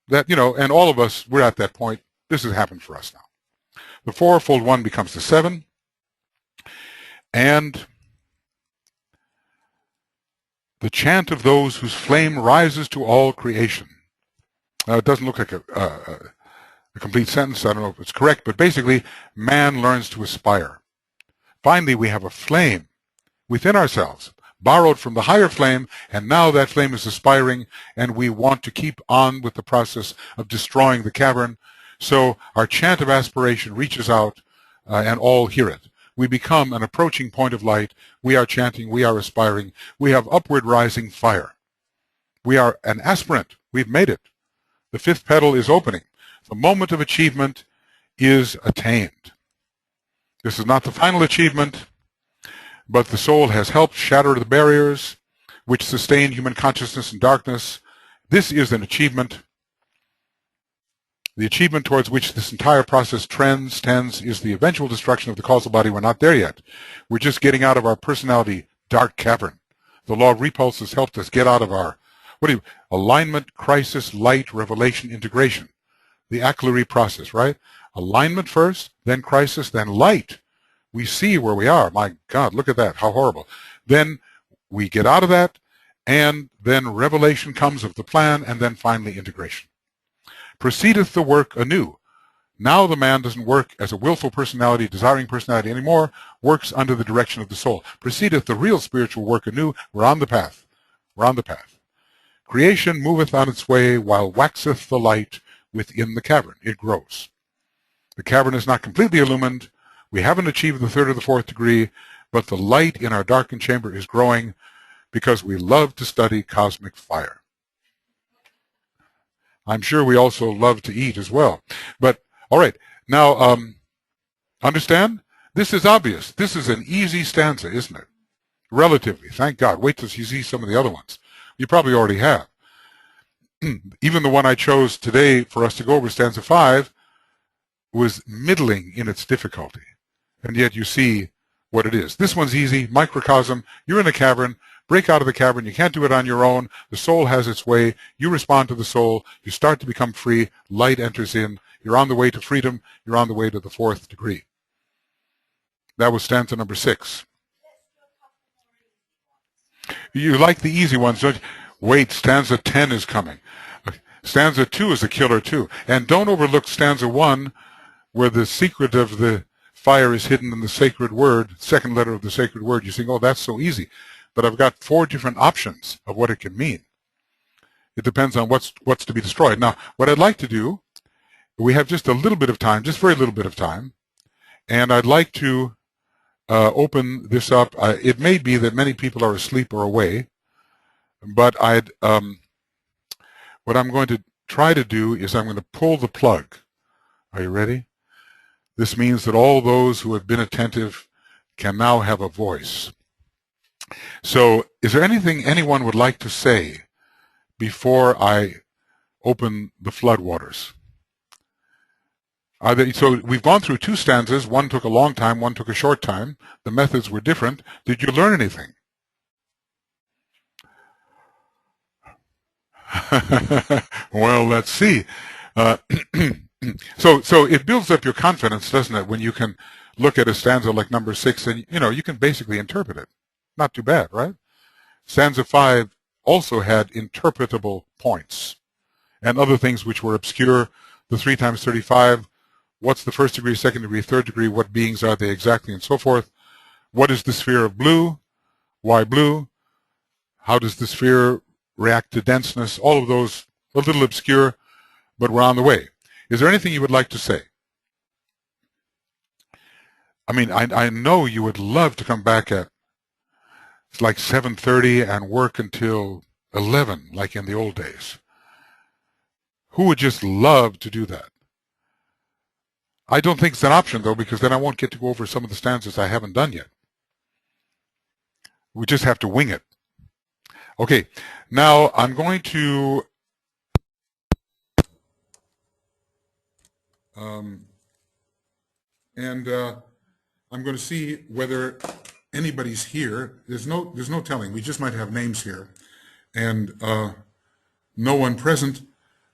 That, and all of us, we're at that point. This has happened for us now. The fourfold one becomes the seven. And the chant of those whose flame rises to all creation. Now, it doesn't look like a complete sentence. I don't know if it's correct, but basically, man learns to aspire. Finally, we have a flame within ourselves, borrowed from the higher flame, and now that flame is aspiring, and we want to keep on with the process of destroying the cavern. So our chant of aspiration reaches out, and all hear it. We become an approaching point of light. We are chanting, we are aspiring. We have upward rising fire. We are an aspirant. We've made it. The fifth petal is opening. The moment of achievement is attained. This is not the final achievement, but the soul has helped shatter the barriers which sustain human consciousness in darkness. This is an achievement. The achievement towards which this entire process tends is the eventual destruction of the causal body. We're not there yet. We're just getting out of our personality dark cavern. The law of repulse has helped us get out of our alignment, crisis, light, revelation, integration. The Aclery process, right? Alignment first, then crisis, then light. We see where we are. My God, look at that. How horrible. Then we get out of that, and then revelation comes of the plan, and then finally integration. Proceedeth the work anew. Now the man doesn't work as a willful personality, desiring personality anymore, works under the direction of the soul. Proceedeth the real spiritual work anew. We're on the path. We're on the path. Creation moveth on its way, while waxeth the light within the cavern. It grows. The cavern is not completely illumined. We haven't achieved the third or the fourth degree, but the light in our darkened chamber is growing because we love to study cosmic fire. I'm sure we also love to eat as well. But, all right, now, understand? This is obvious. This is an easy stanza, isn't it? Relatively, thank God. Wait till you see some of the other ones. You probably already have. Even the one I chose today for us to go over, stanza 5, was middling in its difficulty. And yet you see what it is. This one's easy, microcosm. You're in a cavern. Break out of the cavern. You can't do it on your own. The soul has its way. You respond to the soul. You start to become free. Light enters in. You're on the way to freedom. You're on the way to the fourth degree. That was stanza number 6. You like the easy ones, don't you? Wait, stanza 10 is coming. Stanza 2 is a killer too. And don't overlook stanza 1, where the secret of the fire is hidden in the sacred word, second letter of the sacred word. You think, oh, that's so easy. But I've got 4 different options of what it can mean. It depends on what's to be destroyed. Now, what I'd like to do, we have just a little bit of time, just very little bit of time, and I'd like to open this up. It may be that many people are asleep or away, but what I'm going to try to do is I'm going to pull the plug. Are you ready? This means that all those who have been attentive can now have a voice. So, is there anything anyone would like to say before I open the floodwaters? So we've gone through 2 stanzas. One took a long time, one took a short time. The methods were different. Did you learn anything? Well, let's see. So it builds up your confidence, doesn't it, when you can look at a stanza like number 6 and, you can basically interpret it. Not too bad, right? Stanza 5 also had interpretable points and other things which were obscure. The 3 times 35, what's the first degree, second degree, third degree, what beings are they exactly, and so forth. What is the sphere of blue? Why blue? How does the sphere react to denseness? All of those, a little obscure, but we're on the way. Is there anything you would like to say? I mean, I know you would love to come back at like 7:30 and work until 11, like in the old days. Who would just love to do that? I don't think it's an option, though, because then I won't get to go over some of the stanzas I haven't done yet. We just have to wing it. Okay, now I'm going to I'm going to see whether anybody's here. There's no telling. We just might have names here, and no one present.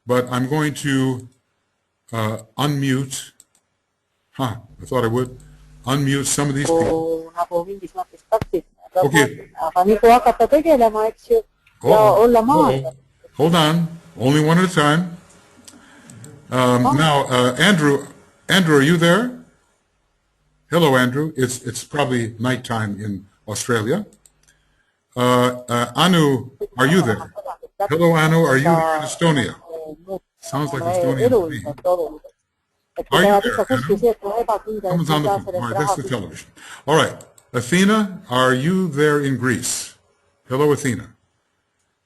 But I'm going to unmute. I thought I would unmute some of these people. Okay. Hold on. Only one at a time. Now, Andrew, are you there? Hello, Andrew. It's probably nighttime in Australia. Anu, are you there? Hello, Anu. Are you there in Estonia? Sounds like Estonia to me. Are you there, Anu? Someone's on the phone. All right, that's the television. All right. Athena, are you there in Greece? Hello, Athena.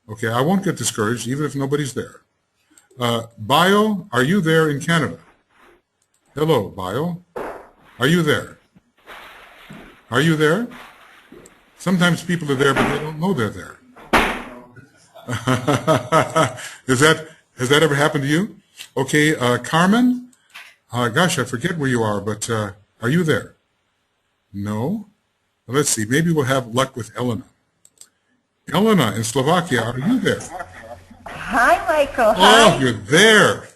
Okay, I won't get discouraged, even if nobody's there. Bio, are you there in Canada? Hello, Bio. Are you there? Are you there? Sometimes people are there, but they don't know they're there. Has that ever happened to you? Okay, Carmen? Gosh, I forget where you are, but are you there? No? Well, let's see. Maybe we'll have luck with Elena. Elena in Slovakia, are you there? Hi, Michael. Oh, Hi. you're there.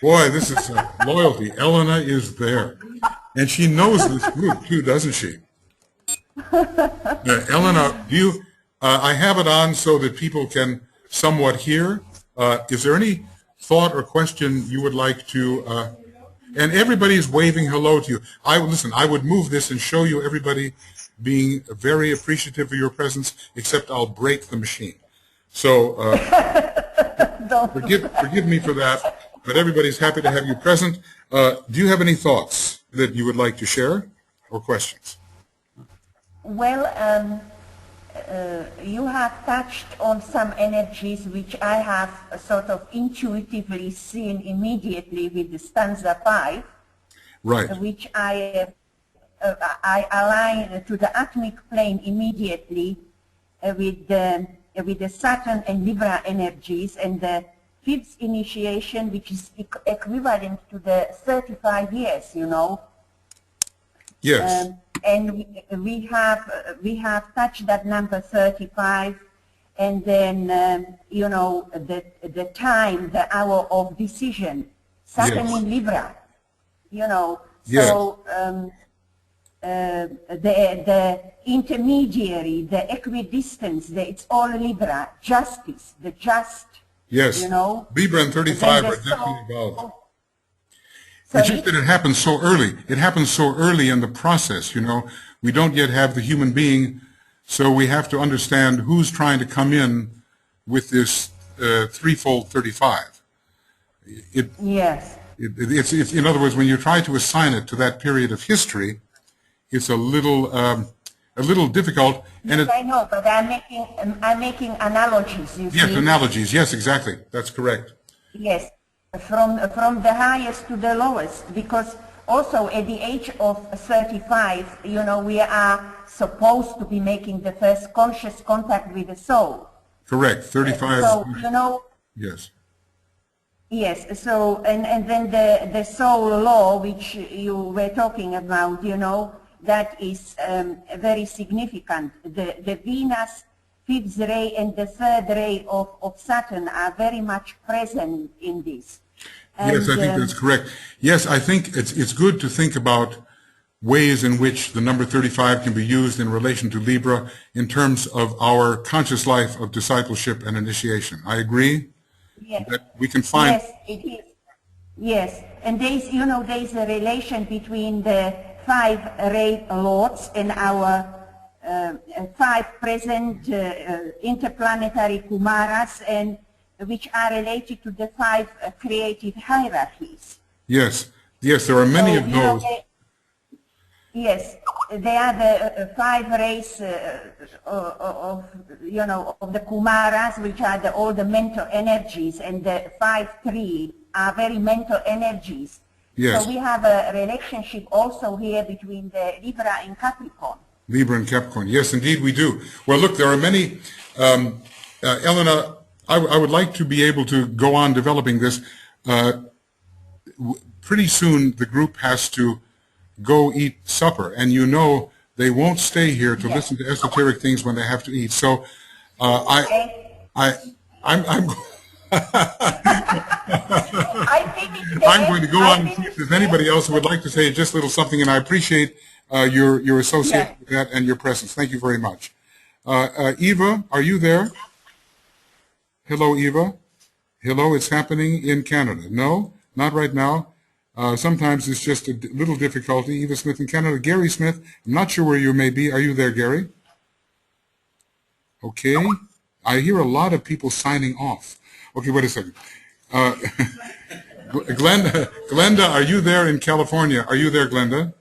Boy, this is loyalty. Elena is there. And she knows this group, too, doesn't she? Elena, do you, I have it on so that people can somewhat hear. Is there any thought or question you would like to, and everybody's waving hello to you. Listen, I would move this and show you everybody being very appreciative of your presence, except I'll break the machine. So forgive me for that, but everybody's happy to have you present. Do you have any thoughts that you would like to share or questions? Well, you have touched on some energies which I have sort of intuitively seen immediately with the stanza 5, Right. which I align to the atomic plane immediately with the Saturn and Libra energies, and the fifth initiation, which is equivalent to the 35 years, you know. Yes. And we have touched that number 35, and then you know, the time, the hour of decision, Saturn Yes. in Libra, you know. Yes. So the intermediary, the equidistance, it's all Libra. Justice, the just. Yes. You know. Libra and 35 Then are the definitely soul- involved. It's just that it happens so early. It happens so early in the process, you know. We don't yet have the human being, so we have to understand who's trying to come in with this threefold 35. Yes. It's in other words, when you try to assign it to that period of history, it's a little difficult. And Yes, I know, but I'm making analogies. You yes, see. analogies. Yes, exactly. That's correct. Yes, from the highest to the lowest, because also at the age of 35, you know, we are supposed to be making the first conscious contact with the soul. Correct. 35. So, you know, Yes. yes, so, and then the soul law, which you were talking about, you know, that is very significant. The Venus fifth ray and the third ray of Saturn are very much present in this. And, Yes, I think that's correct. Yes, I think it's good to think about ways in which the number 35 can be used in relation to Libra in terms of our conscious life of discipleship and initiation. I agree. yes, That we can find. yes, it is. Yes, and there's, you know, there's a relation between the 5 ray lords and our 5 present interplanetary Kumaras, and which are related to the 5 creative hierarchies. Yes, yes, there are many of you know, those. yes, they are the 5 rays of, you know, of the Kumaras, which are all the mental energies, and the 5-3 are very mental energies. Yes. So we have a relationship also here between the Libra and Capricorn. Libra and Capricorn. Yes, indeed we do. Well, look, there are many. Elena, I would like to be able to go on developing this. Pretty soon the group has to go eat supper, and you know they won't stay here to listen to esoteric things when they have to eat. So I'm I'm going to go on and see if there's anybody else who would like to say just a little something, and I appreciate your association with that and your presence. Thank you very much. Eva, are you there? Hello, Eva. Hello, it's happening in Canada. No, not right now. Sometimes it's just a little difficulty. Eva Smith in Canada. Gary Smith, I'm not sure where you may be. Are you there, Gary? Okay. I hear a lot of people signing off. Okay, wait a second. Glenda, are you there in California? Are you there, Glenda?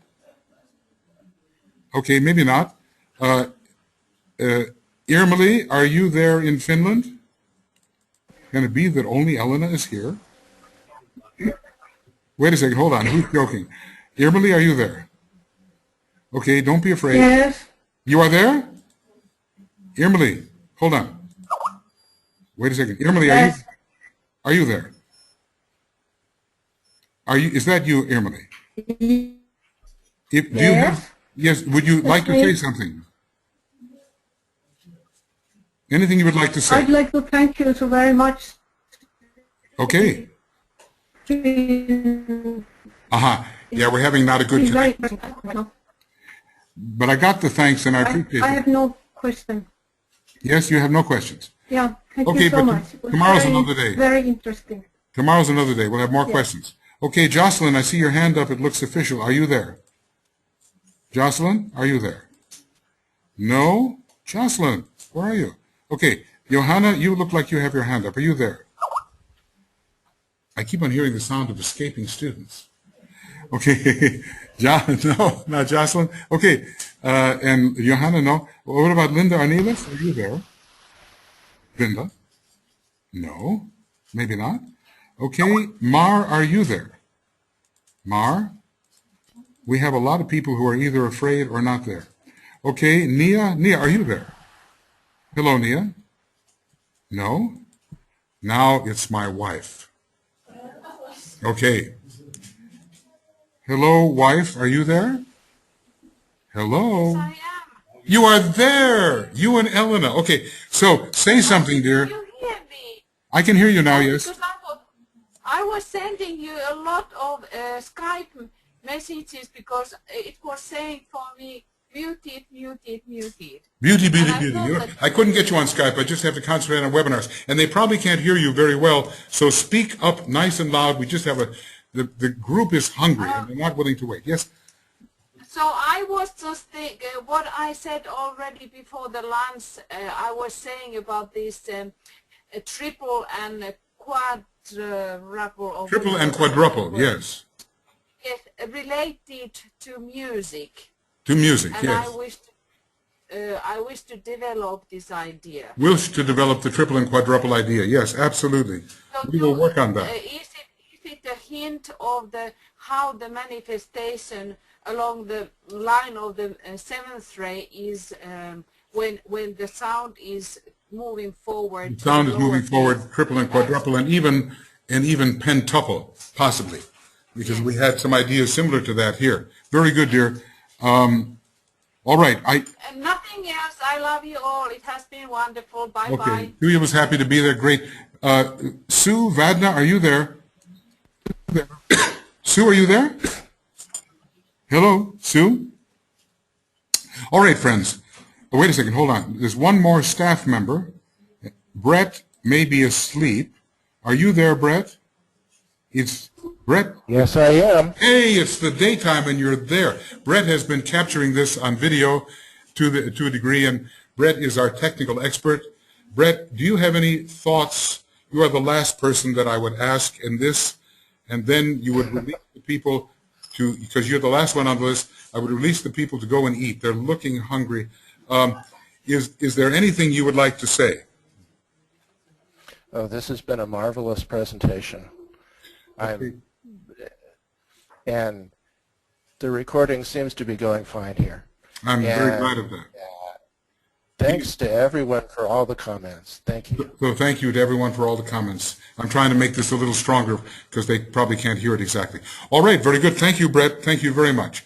Okay, maybe not. Irmeli, are you there in Finland? Can it be that only Elena is here? Wait a second, hold on. Who's joking? Irmeli, are you there? Okay, don't be afraid. Yes. You are there? Irmeli, hold on. Wait a second. Irmeli, Yes. Are you there? Is that you, Irmeli? Yes, would you like to say something? Anything you would like to say? I'd like to thank you so very much. Okay. Yeah, we're having not a good connection. But I got the thanks and I appreciate I it. have no question. Yes, you have no questions. Yeah, thank Okay, you so but much. It was tomorrow's another day. Very interesting. Tomorrow's another day. We'll have more questions. Okay, Jocelyn, I see your hand up. It looks official. Are you there? Jocelyn, are you there? No? Jocelyn, where are you? Okay, Johanna, you look like you have your hand up. Are you there? I keep on hearing the sound of escaping students. Okay, no, not Jocelyn. Okay, and Johanna, no. Well, what about Linda Arnelis? Are you there? Linda? No, maybe not. Okay, Mar, are you there? Mar? We have a lot of people who are either afraid or not there. Okay, Nia, are you there? Hello, Nia? No? Now it's my wife. Okay. Hello, wife, are you there? Hello? Yes, I am. You are there! You and Elena. Okay, so say something, dear. You hear me? I can hear you now, yes. Because I was sending you a lot of Skype messages because it was saying for me, muted. Beauty. I couldn't get you on Skype. I just have to concentrate on webinars. And they probably can't hear you very well, so speak up nice and loud. We just have the group is hungry and they're not willing to wait. Yes? So I was just thinking, what I said already before the lunch, I was saying about this triple and quadruple. Triple and quadruple, yes. Yes, related to music. To music, and yes. I wish to develop this idea. Wish to develop the triple and quadruple idea. Yes, absolutely. So We will work on that. Is it a hint of how the manifestation along the line of the seventh ray is when the sound is moving forward? The sound is moving forward, triple and quadruple, and even pentuple, possibly, because we had some ideas similar to that here. Very good, dear. All right. And nothing else. I love you all. It has been wonderful. Bye-bye. Okay. Julia was happy to be there. Great. Sue Vadna, are you there? Sue, are you there? Hello, Sue? All right, friends. Oh, wait a second. Hold on. There's one more staff member. Brett may be asleep. Are you there, Brett? It's Brett. Yes, I am. Hey, it's the daytime and you're there. Brett has been capturing this on video to a degree, and Brett is our technical expert. Brett, do you have any thoughts? You are the last person that I would ask in this, and then you would release the people to, because you're the last one on the list, I would release the people to go and eat. They're looking hungry. Is there anything you would like to say? Oh, this has been a marvelous presentation. Okay. And the recording seems to be going fine here. I'm very glad of that. Thanks to everyone for all the comments. Thank you. So thank you to everyone for all the comments. I'm trying to make this a little stronger because they probably can't hear it exactly. All right, very good. Thank you, Brett. Thank you very much.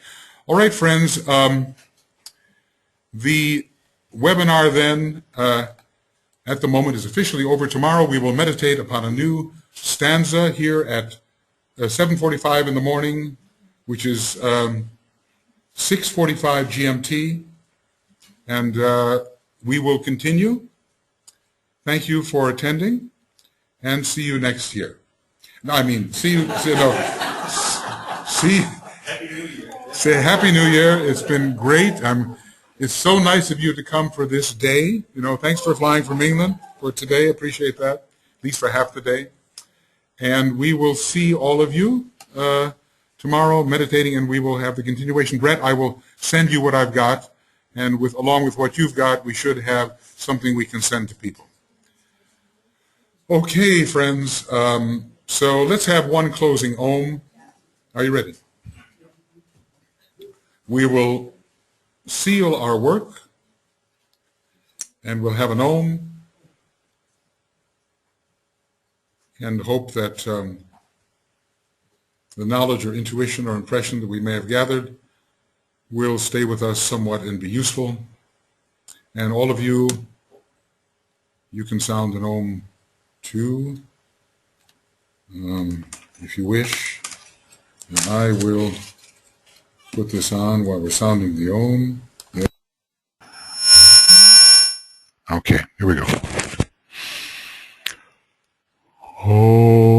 All right, friends. The webinar then at the moment is officially over. Tomorrow we will meditate upon a new stanza here at 7:45 in the morning, which is 6:45 GMT, and we will continue. Thank you for attending, and see you next year. No, I mean, see you. See, say Happy New Year. It's been great. It's so nice of you to come for this day. You know, thanks for flying from England for today. Appreciate that, at least for half the day. And we will see all of you tomorrow meditating, and we will have the continuation. Brett, I will send you what I've got, and along with what you've got, we should have something we can send to people. Okay, friends. So let's have one closing Om. Are you ready? We will seal our work, and we'll have an Om, and hope that the knowledge or intuition or impression that we may have gathered will stay with us somewhat and be useful. And all of you, you can sound an Om too, if you wish. And I will put this on while we're sounding the Om. Yeah. Okay, here we go. Oh.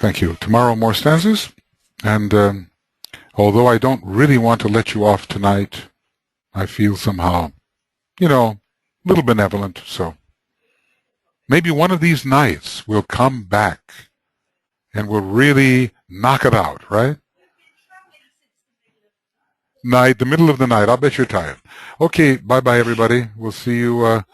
Thank you. Tomorrow, more stanzas. And although I don't really want to let you off tonight, I feel somehow, a little benevolent. So maybe one of these nights we'll come back and we'll really knock it out, right? The middle of the night. I'll bet you're tired. Okay, bye-bye, everybody. We'll see you